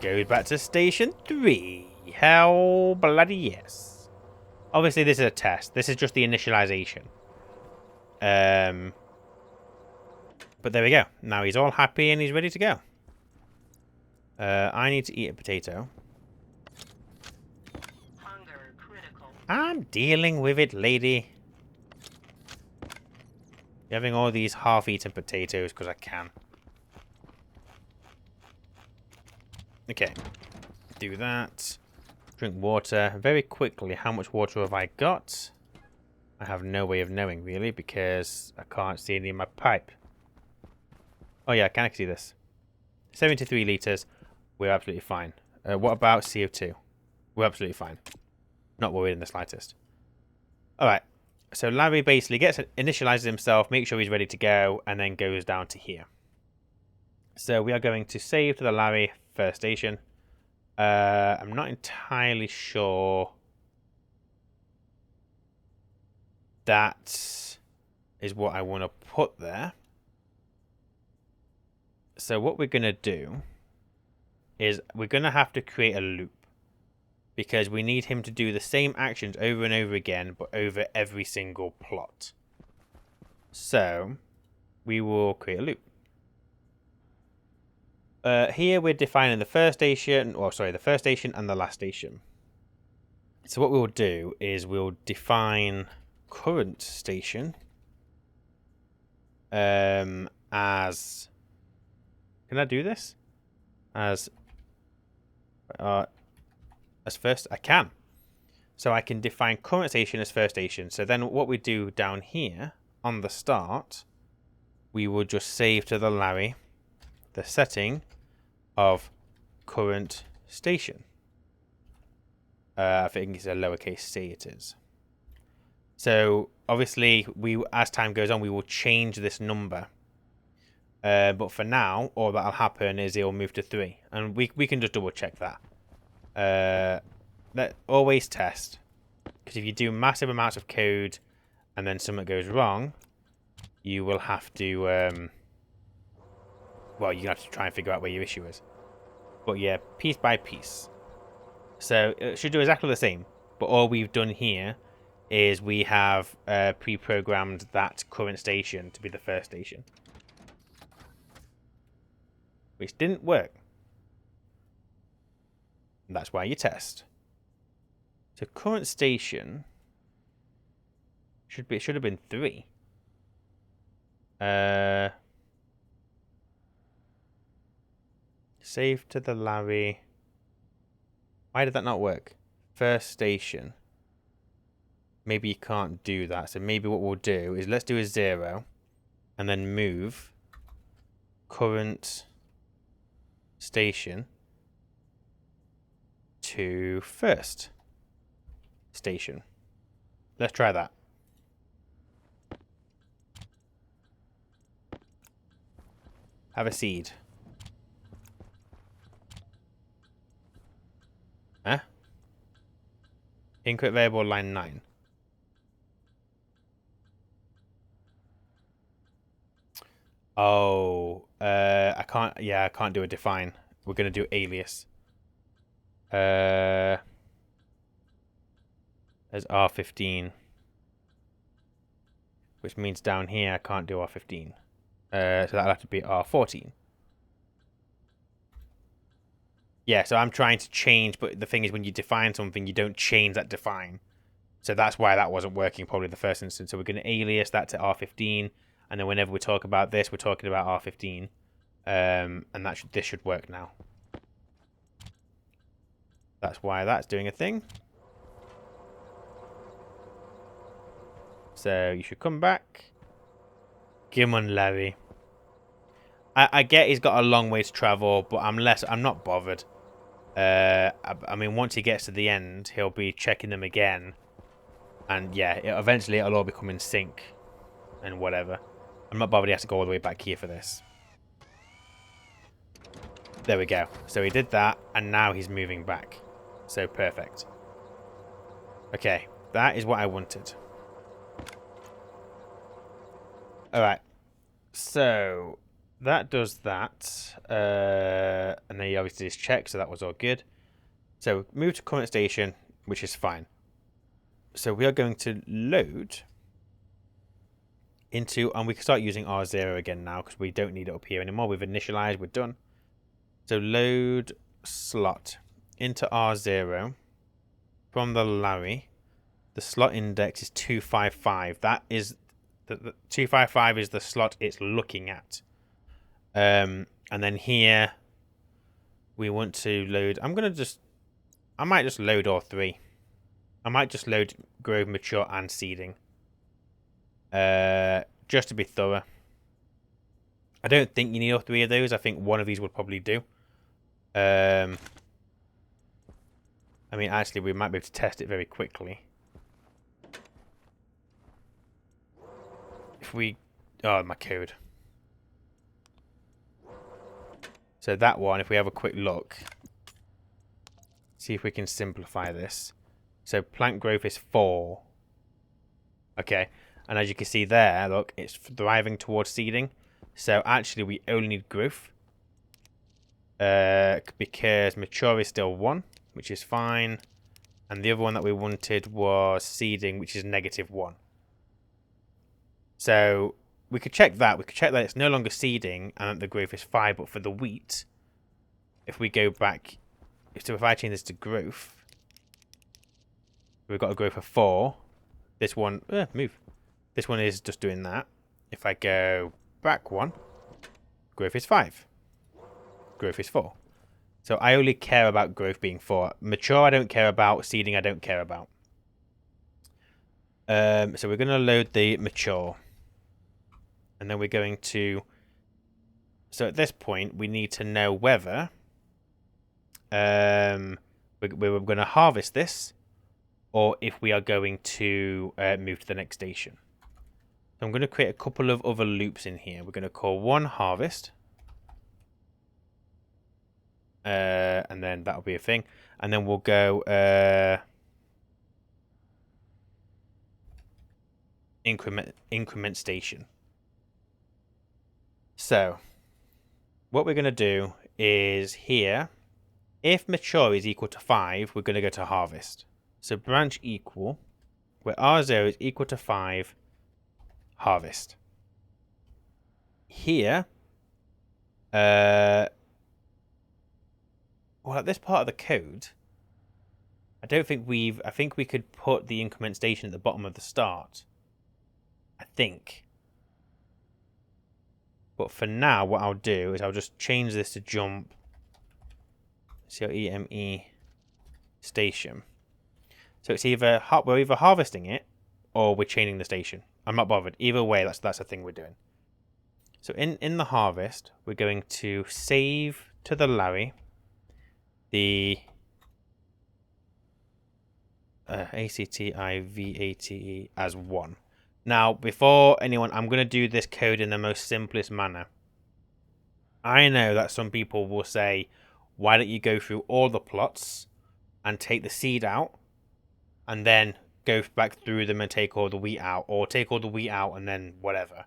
Goes back to station 3. Hell bloody yes. Obviously this is a test. This is just the initialization. But there we go. Now he's all happy and he's ready to go. I need to eat a potato. Hunger critical. I'm dealing with it, lady. Having all these half-eaten potatoes because I can. Okay. Do that. Drink water. Very quickly, how much water have I got? I have no way of knowing, really, because I can't see any in my pipe. Oh, yeah, I can see this. 73 litres. We're absolutely fine. What about CO2? We're absolutely fine. Not worried in the slightest. Alright. So Larry basically initializes himself, makes sure he's ready to go, and then goes down to here. So we are going to save to the Larry first station. I'm not entirely sure that is what I want to put there. So what we're going to do is we're going to have to create a loop. Because we need him to do the same actions over and over again, but over every single plot. So we will create a loop. Here we're defining the first station, the first station and the last station. So what we'll do is we'll define current station as... Can I do this? As first, I can. So I can define current station as first station. So then what we do down here on the start, we will just save to the Larry the setting of current station. I think it's a lowercase c it is. So obviously, as time goes on, we will change this number. But for now, all that'll happen is it'll move to 3. And we can just double check that. Always test. Because if you do massive amounts of code and then something goes wrong, you will have to... well, you have to try and figure out where your issue is. But yeah, piece by piece. So it should do exactly the same. But all we've done here is we have pre-programmed that current station to be the first station. Which didn't work. And that's why you test. So current station should have been 3. Save to the Larre. Why did that not work? First station. Maybe you can't do that. So maybe what we'll do is let's do a 0 and then move current station to first station. Let's try that. Have a seed. Huh? Incorrect variable line 9. Oh, I can't. Yeah, I can't do a define. We're gonna do alias. There's R15, which means down here I can't do R15. So that'll have to be R14. Yeah, so I'm trying to change, but the thing is when you define something, you don't change that define. So that's why that wasn't working probably the first instance. So we're going to alias that to R15, and then whenever we talk about this, we're talking about R15. And this should work now. That's why that's doing a thing. So you should come back. Come on, Larry. I get he's got a long way to travel, but I'm not bothered. I mean, once he gets to the end, he'll be checking them again. And yeah, eventually it'll all become in sync. And whatever. I'm not bothered he has to go all the way back here for this. There we go. So he did that, and now he's moving back. So perfect. Okay, that is what I wanted. Alright. So that does that. And then he obviously just checked, so that was all good. So move to current station, which is fine. So we are going to load into, and we can start using R0 again now because we don't need it up here anymore. We've initialized, we're done. So load slot into R0 from the Larre. The slot index is 255. That is the 255 is the slot it's looking at. And then here we want to load. I might just load all 3. I might just load Grove, Mature, and Seeding. Just to be thorough. I don't think you need all 3 of those. I think one of these would probably do. I mean, actually, we might be able to test it very quickly. If we... Oh, my code. So that one, if we have a quick look. See if we can simplify this. So plant growth is 4. Okay. And as you can see there, look, it's thriving towards seeding. So actually, we only need growth. Because mature is still 1, which is fine. And the other one that we wanted was seeding, which is -1. So we could check that. We could check that it's no longer seeding and that the growth is 5. But for the wheat, if we go back, so if I change this to growth, we've got a growth of 4. This one, move. This one is just doing that. If I go back 1, growth is 5. Growth is 4. So I only care about growth being 4. Mature I don't care about. Seeding I don't care about. So we're going to load the mature. And then we're going to... So at this point, we need to know whether... we're going to harvest this, or if we are going to move to the next station. So I'm going to create a couple of other loops in here. We're going to call one harvest. And then that'll be a thing. And then we'll go increment station. So what we're going to do is here, if mature is equal to 5, we're going to go to harvest. So branch equal, where R0 is equal to 5, harvest. Here, well, at this part of the code, don't think we've... I think we could put the increment station at the bottom of the start. I think. But for now, what I'll do is I'll just change this to jump. CLEME station. So it's either we're either harvesting it or we're chaining the station. I'm not bothered. Either way, that's the thing we're doing. So in the harvest, we're going to save to the Larre the ACTIVATE as 1. Now, before anyone, I'm going to do this code in the most simplest manner. I know that some people will say, why don't you go through all the plots and take the seed out and then go back through them and take all the wheat out, or take all the wheat out and then whatever.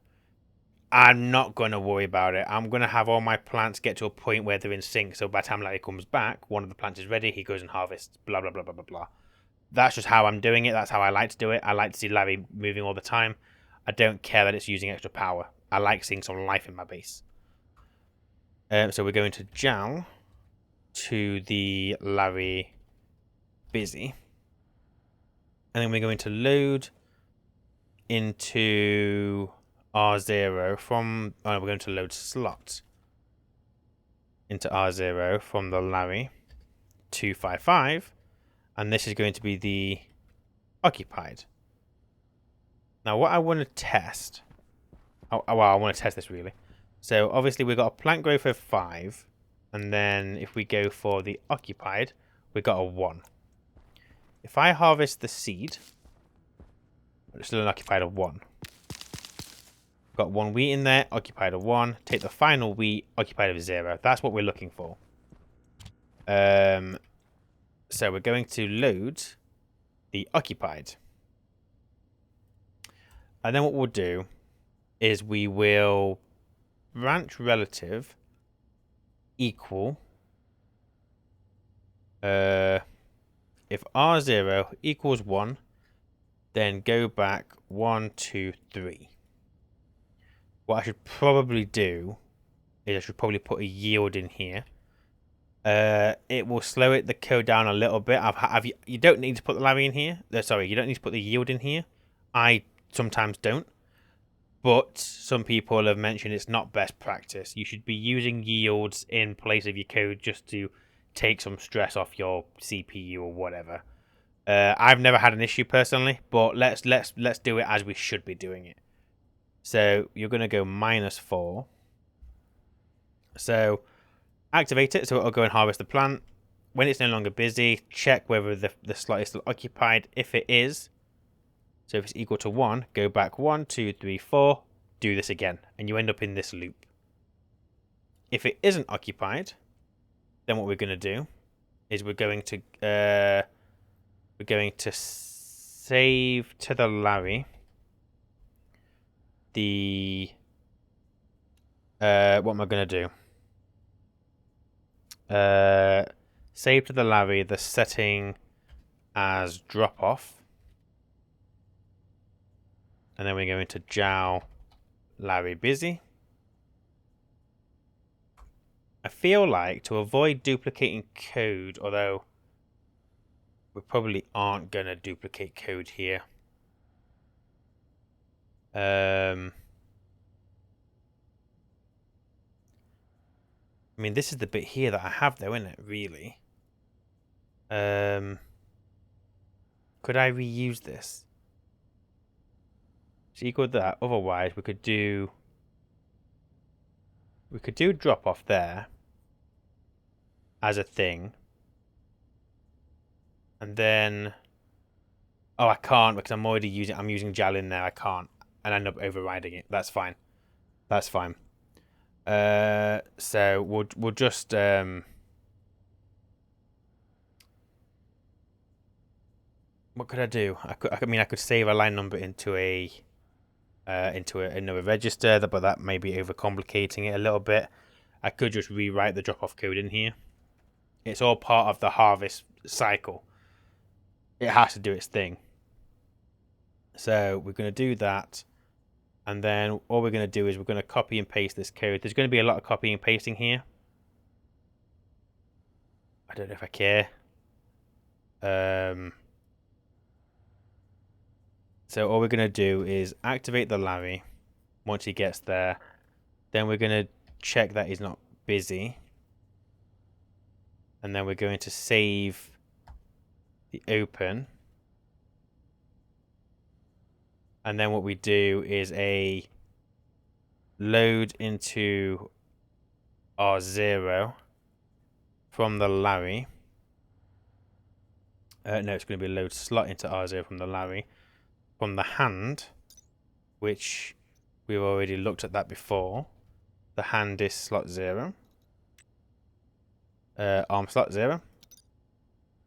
I'm not going to worry about it. I'm going to have all my plants get to a point where they're in sync, so by the time Larry comes back, one of the plants is ready, he goes and harvests, blah, blah, blah, blah, blah, blah. That's just how I'm doing it. That's how I like to do it. I like to see Larry moving all the time. I don't care that it's using extra power. I like seeing some life in my base. So we're going to Jal to the Larre busy. And then we're going to load into R0 from... Oh, we're going to load slot into R0 from the Larre 255. And this is going to be the occupied. Now, what I want to test... well, I want to test this, really. So, obviously, we've got a plant growth of 5. And then, if we go for the occupied, we've got a 1. If I harvest the seed... It's still an occupied of 1. Got 1 wheat in there, occupied of 1. Take the final wheat, occupied of 0. That's what we're looking for. So we're going to load the occupied. And then what we'll do is we will branch relative equal if R0 equals 1, then go back 1, 2, 3. What I should probably do is I should probably put a yield in here. It will slow the code down a little bit. You don't need to put the Larre in here. Sorry, you don't need to put the yield in here. I sometimes don't. But some people have mentioned it's not best practice. You should be using yields in place of your code just to take some stress off your CPU or whatever. I've never had an issue personally, but let's do it as we should be doing it. So you're going to go -4. So activate it, so it'll go and harvest the plant. When it's no longer busy, check whether the slot is still occupied. If it is, so if it's equal to 1, go back 1, 2, 3, 4, do this again, and you end up in this loop. If it isn't occupied, then what we're going to do is we're going to save to the Larre the what am I going to do? Save to the Larre the setting as drop off, and then we're going to Jal Larre busy. I feel like to avoid duplicating code, although we probably aren't going to duplicate code here. I mean, this is the bit here that I have, though, isn't it? Really? Could I reuse this? It's equal to that. Otherwise, we could do drop off there as a thing, and then I can't because I'm using Jal in there. I can't, and end up overriding it. That's fine. That's fine. So we'll just what could I do? I could save a line number into another register, but that may be overcomplicating it a little bit. I could just rewrite the drop-off code in here. It's all part of the harvest cycle. It has to do its thing. So we're going to do that. And then all we're going to do is we're going to copy and paste this code. There's going to be a lot of copying and pasting here. I don't know if I care. So all we're going to do is activate the Larry once he gets there. Then we're going to check that he's not busy. And then we're going to save the open. And then what we do is a load into R0 from the Larry. No, it's going to be a load slot into R0 from the Larry. From the hand, which we've already looked at that before. The hand is slot 0. Arm slot 0.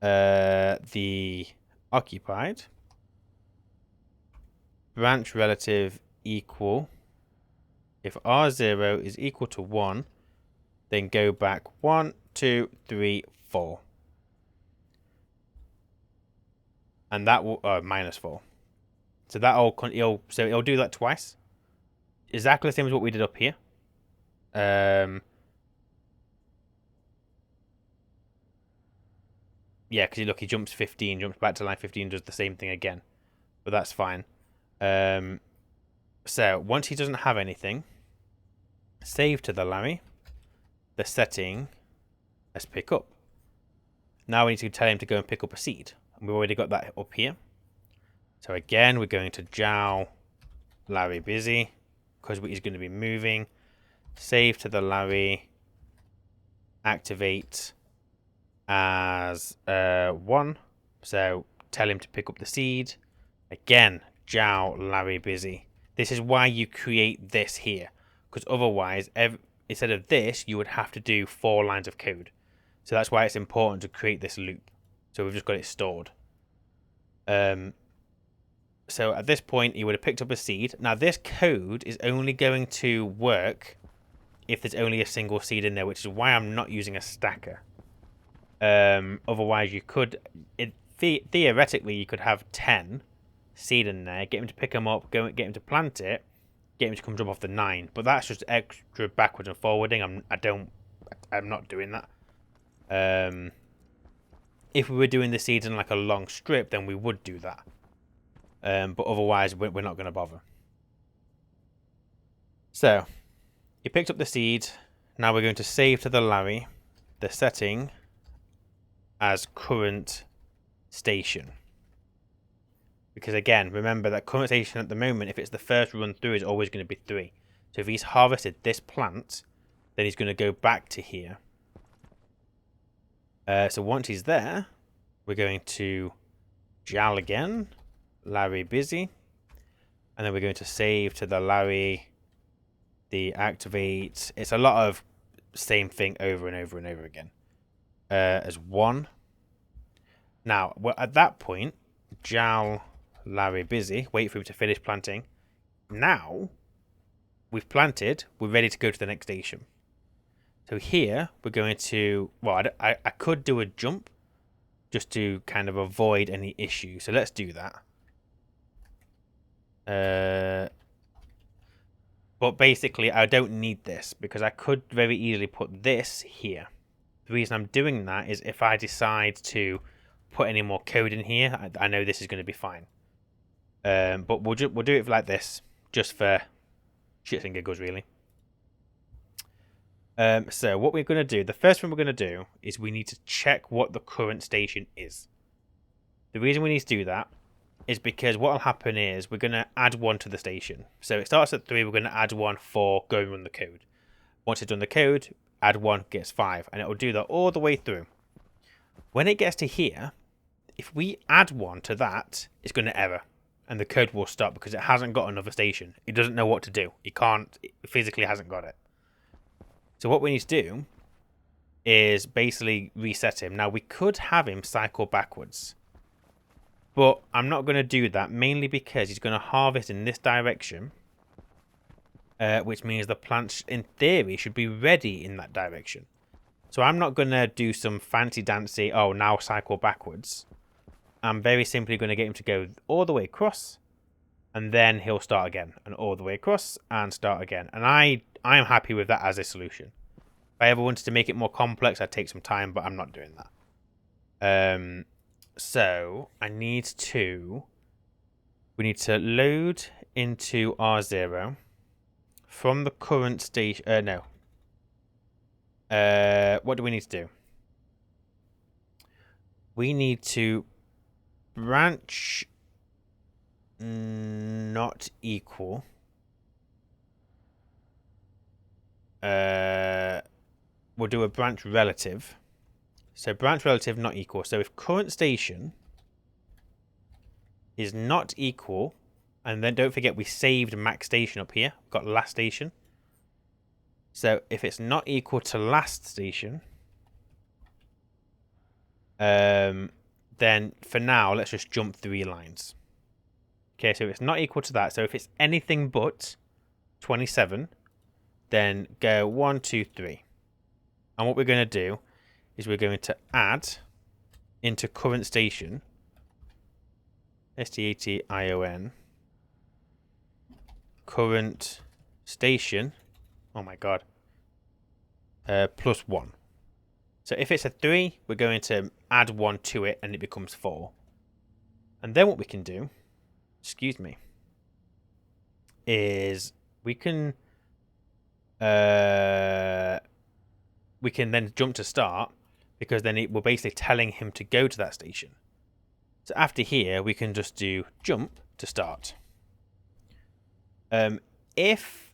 The occupied. Branch relative equal. If R0 is equal to 1, then go back 1, 2, 3, 4. And that will minus 4. So it'll do that twice. Exactly the same as what we did up here. Yeah, because look, he jumps 15, jumps back to line 15, does the same thing again. But that's fine. So once he doesn't have anything, save to the Larry. The setting, let's pick up. Now we need to tell him to go and pick up a seed. And we've already got that up here. So again, we're going to jowl Larry busy because he's going to be moving. Save to the Larry. Activate as 1. So tell him to pick up the seed. Again, jowl Larry busy. This is why you create this here. Because otherwise, instead of this, you would have to do 4 lines of code. So that's why it's important to create this loop. So we've just got it stored. So at this point, he would have picked up a seed. Now this code is only going to work if there's only a single seed in there, which is why I'm not using a stacker. Otherwise, you could, theoretically, you could have 10 seed in there, get him to pick them up, get him to plant it, get him to come jump off the 9. But that's just extra backwards and forwarding. I'm not doing that. If we were doing the seeds in like a long strip, then we would do that. But otherwise, we're not going to bother. So, he picked up the seed. Now we're going to save to the Larry the setting as current station. Because again, remember that current station at the moment, if it's the first run through, is always going to be 3. So if he's harvested this plant, then he's going to go back to here. So once he's there, we're going to jowl again. Larry busy. And then we're going to save to the Larry, the activate. It's a lot of same thing over and over and over again. As 1. Now, at that point, jowl Larry busy. Wait for him to finish planting. Now, we've planted. We're ready to go to the next station. So here, we're going to... Well, I could do a jump just to kind of avoid any issue. So let's do that. But basically, I don't need this because I could very easily put this here. The reason I'm doing that is if I decide to put any more code in here, I know this is going to be fine. But we'll do it like this, just for shits and giggles, really. So what we're going to do, the first thing we're going to do is we need to check what the current station is. The reason we need to do that is because what will happen is we're going to add 1 to the station. So it starts at 3, we're going to add 1 for go and run the code. Once it's done the code, add 1 gets 5, and it will do that all the way through. When it gets to here, if we add 1 to that, it's going to error, and the code will stop because it hasn't got another station. It doesn't know what to do. It physically hasn't got it. So what we need to do is basically reset him. Now we could have him cycle backwards, but I'm not going to do that, mainly because he's going to harvest in this direction, which means the plants, in theory, should be ready in that direction. So I'm not going to do some fancy-dancy, oh, now cycle backwards. I'm very simply going to get him to go all the way across, and then he'll start again, and all the way across, and start again. And I am happy with that as a solution. If I ever wanted to make it more complex, I'd take some time, but I'm not doing that. So I need to... We need to load into R0 from the current station... no. What do we need to do? We need to branch not equal. We'll do a branch relative. So branch relative not equal. So if current station is not equal, and then don't forget we saved max station up here. We've got last station. So if it's not equal to last station, then for now let's just jump 3 lines. Okay, so it's not equal to that. So if it's anything but 27, then go 1, 2, 3. And what we're going to do is we're going to add into current station, STATION, current station, oh my god, plus 1. So if it's a 3, we're going to add 1 to it and it becomes 4. And then what we can do, excuse me, is we can then jump to start, because then we're basically telling him to go to that station. So after here, we can just do jump to start. If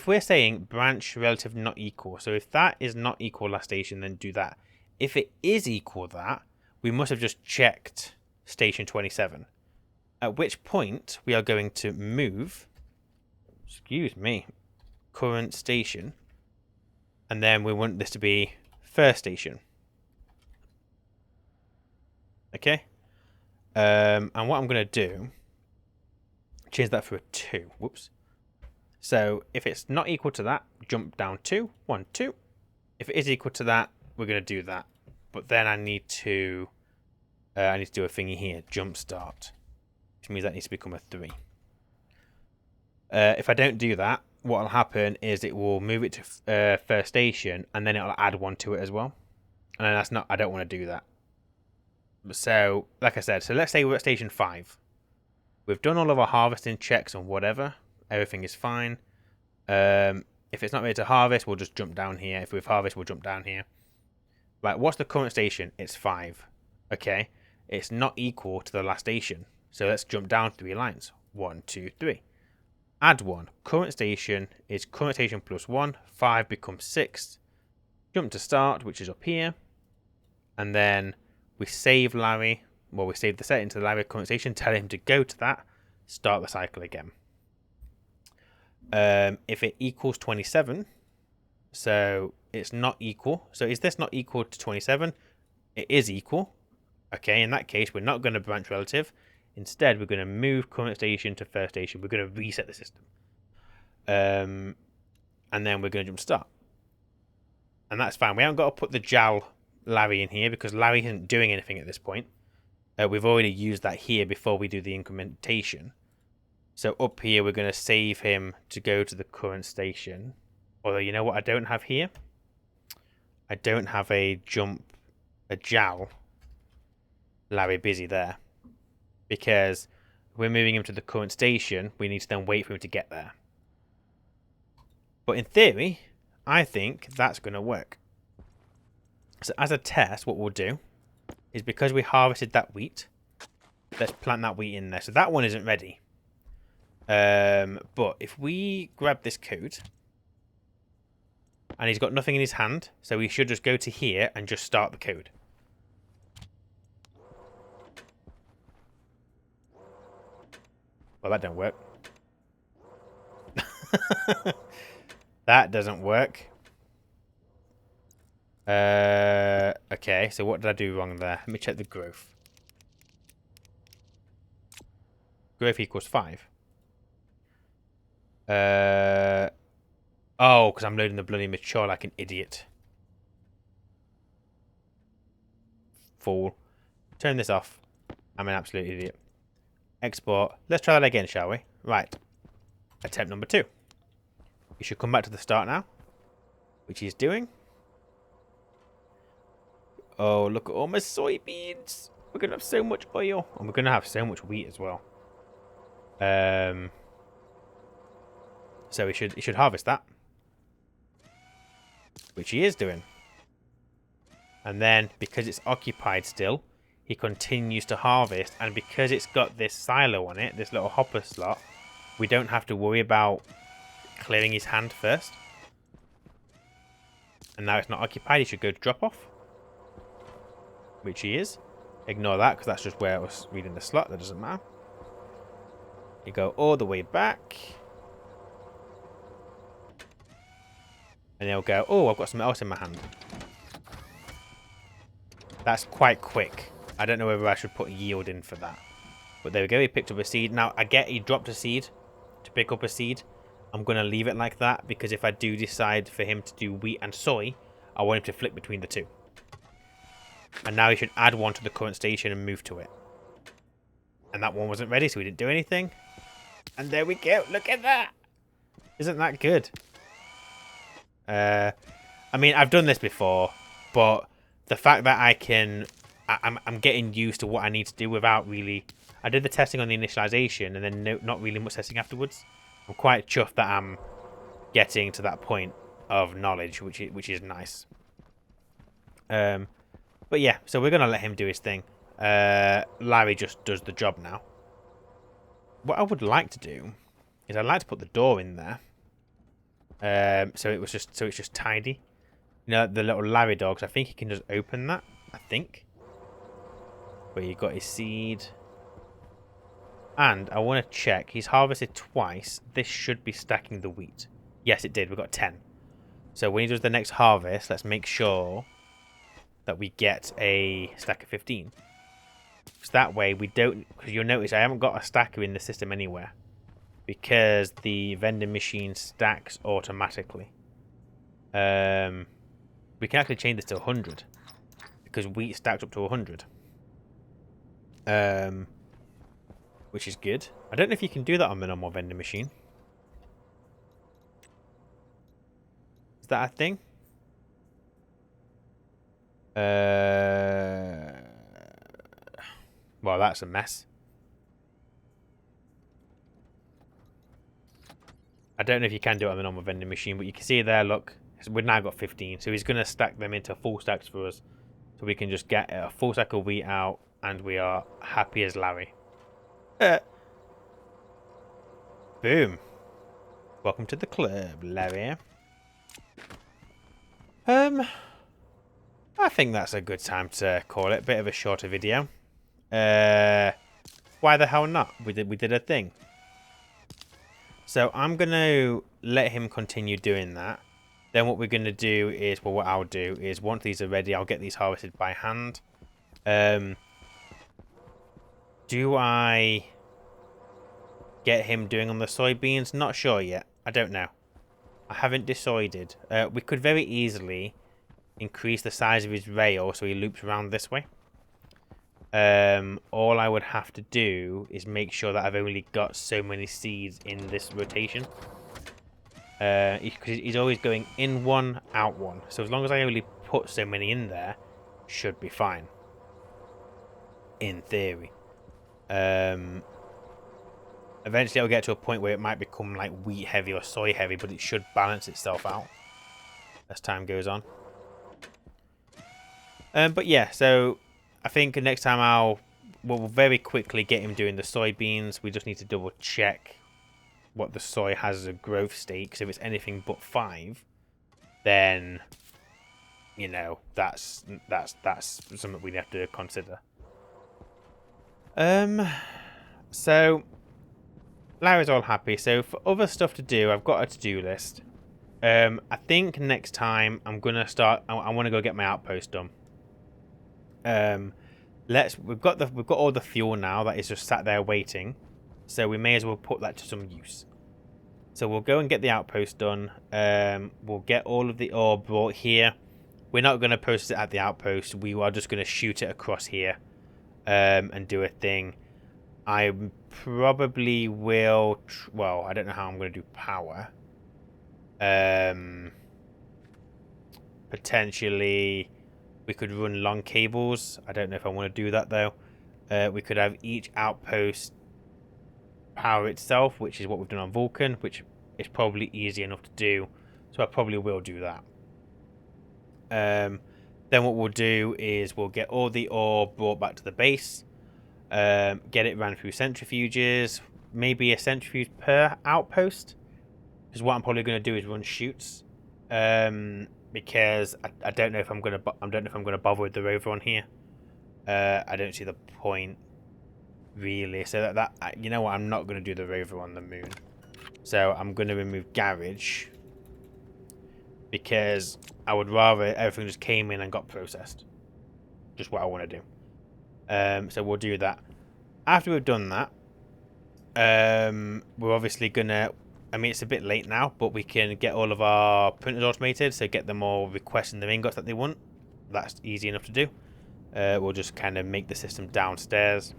we're saying branch relative not equal, so if that is not equal last station, then do that. If it is equal that, we must have just checked station 27. At which point we are going to move, excuse me, current station, and then we want this to be first station. Okay. And what I'm going to do, change that for a 2. Whoops. So if it's not equal to that, jump down 2, 1, 2. If it is equal to that, we're going to do that. But then I need to do a thingy here, jump start, which means that needs to become a 3. If I don't do that, what will happen is it will move it to first station, and then it'll add 1 to it as well. And that's not, I don't want to do that. So, like I said, so let's say we're at station 5. We've done all of our harvesting checks and whatever. Everything is fine. If it's not ready to harvest, we'll just jump down here. If we've harvested, we'll jump down here. Right, what's the current station? It's 5. Okay. It's not equal to the last station. So let's jump down 3 lines. 1, 2, 3. Add 1. Current station is current station plus 1. 5 becomes 6. Jump to start, which is up here. And then we save Larry. Well, we save the setting to the Larry current station. Tell him to go to that. Start the cycle again. If it equals 27, so it's not equal. So is this not equal to 27? It is equal. Okay, in that case, we're not going to branch relative. Instead, we're going to move current station to first station. We're going to reset the system. And then we're going to jump start. And that's fine. We haven't got to put the JAL Larry in here because Larry isn't doing anything at this point. We've already used that here before we do the incrementation. So up here, we're going to save him to go to the current station. Although, you know what I don't have here? I don't have a JAL Larry busy there. Because we're moving him to the current station, we need to then wait for him to get there. But in theory, I think that's going to work. So as a test, what we'll do is, because we harvested that wheat, let's plant that wheat in there. So that one isn't ready. But if we grab this code, and he's got nothing in his hand, so we should just go to here and just start the code. Well, that don't work. That doesn't work. Okay, so what did I do wrong there? Let me check the growth. Growth equals 5. Oh, because I'm loading the bloody mature like an idiot. Fool. Turn this off. I'm an absolute idiot. Export. Let's try that again, shall we? Right. Attempt number 2. You should come back to the start now, which he's doing. Oh, look at all my soybeans. We're going to have so much oil. And we're going to have so much wheat as well. So he should harvest that. Which he is doing. And then, because it's occupied still, he continues to harvest. And because it's got this silo on it, this little hopper slot, we don't have to worry about clearing his hand first. And now it's not occupied, he should go to drop off. Which he is. Ignore that, because that's just where it was reading the slot. That doesn't matter. You go all the way back. And he'll go, oh, I've got something else in my hand. That's quite quick. I don't know whether I should put yield in for that. But there we go, he picked up a seed. Now, I get he dropped a seed to pick up a seed. I'm going to leave it like that, because if I do decide for him to do wheat and soy, I want him to flip between the two. And now he should add one to the current station and move to it. And that one wasn't ready, so he didn't do anything. And there we go. Look at that. Isn't that good? I mean, I've done this before, but the fact that I'm getting used to what I need to do without really... I did the testing on the initialization and then not really much testing afterwards. I'm quite chuffed that I'm getting to that point of knowledge, which is nice. But yeah, so we're going to let him do his thing. Larry just does the job now. What I would like to do is I'd like to put the door in there. So it's just tidy. You know, the little Larry dogs, I think he can just open that. I think. But he got his seed. And I want to check. He's harvested twice. This should be stacking the wheat. Yes, it did. We got 10. So when he does the next harvest, let's make sure that we get a stack of 15. So that way we don't... Because you'll notice I haven't got a stacker in the system anywhere. Because the vending machine stacks automatically. We can actually change this to 100. Because wheat stacks up to 100. Which is good. I don't know if you can do that on the normal vending machine. Is that a thing? Well, that's a mess. I don't know if you can do it on the normal vending machine, but you can see there, look, we've now got 15. So he's going to stack them into full stacks for us. So we can just get a full stack of wheat out, and we are happy as Larry. Boom. Welcome to the club, Larry. I think that's a good time to call it. Bit of a shorter video. Why the hell not? We did a thing. So I'm going to let him continue doing that. Then what we're going to do is, well, what I'll do is once these are ready, I'll get these harvested by hand. Do I get him doing on the soybeans? Not sure yet. I don't know. I haven't decided. We could very easily increase the size of his rail so he loops around this way. All I would have to do is make sure that I've only got so many seeds in this rotation. Because he's always going in one, out one. So as long as I only put so many in there, should be fine. In theory. Eventually I'll get to a point where it might become like wheat heavy or soy heavy, but it should balance itself out as time goes on. But yeah, so I think next time we'll very quickly get him doing the soybeans. We just need to double check what the soy has as a growth state. Because if it's anything but 5, then you know that's something we have to consider. So Larry's all happy. So for other stuff to do, I've got a to-do list. I think next time I'm gonna start. I want to go get my outpost done. We've got all the fuel now that is just sat there waiting, so we may as well put that to some use. So we'll go and get the outpost done. We'll get all of the ore brought here. We're not going to process it at the outpost. We are just going to shoot it across here, and do a thing. I probably will. Well, I don't know how I'm going to do power. Potentially. We could run long cables. I don't know if I want to do that though. We could have each outpost power itself, which is what we've done on Vulcan, which is probably easy enough to do. So I probably will do that. Then what we'll do is we'll get all the ore brought back to the base. Get it ran through centrifuges. Maybe a centrifuge per outpost. Because what I'm probably going to do is run chutes. Because I don't know if I'm going to bother with the rover on here. I don't see the point really. So you know what, I'm not going to do the rover on the moon. So I'm going to remove garage because I would rather everything just came in and got processed. Just what I want to do. So we'll do that. After we've done that, we're obviously going to, I mean, it's a bit late now, but we can get all of our printers automated, so get them all requesting the ingots that they want. That's easy enough to do. We'll just kind of make the system downstairs.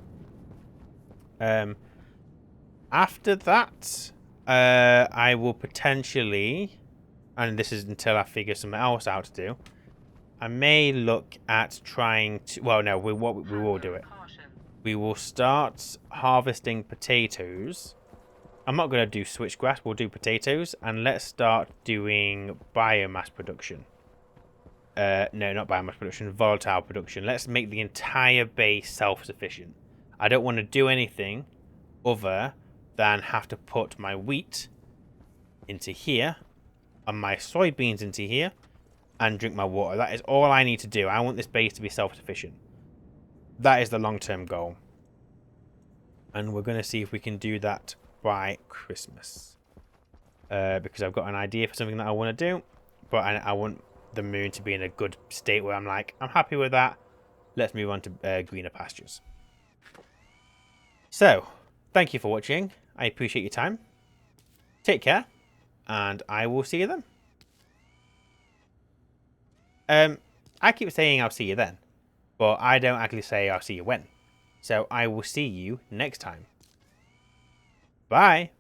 After that, I will potentially, and this is until I figure something else out to do, I may look at trying to, well, no, we will do it. We will start harvesting potatoes. I'm not going to do switchgrass, we'll do potatoes, and let's start doing biomass production. No, not biomass production, volatile production. Let's make the entire base self-sufficient. I don't want to do anything other than have to put my wheat into here and my soybeans into here and drink my water. That is all I need to do. I want this base to be self-sufficient. That is the long-term goal. And we're going to see if we can do that by Christmas. Because I've got an idea for something that I want to do. But I want the moon to be in a good state where I'm like, I'm happy with that. Let's move on to greener pastures. So, thank you for watching. I appreciate your time. Take care. And I will see you then. I keep saying I'll see you then. But I don't actually say I'll see you when. So I will see you next time. Bye.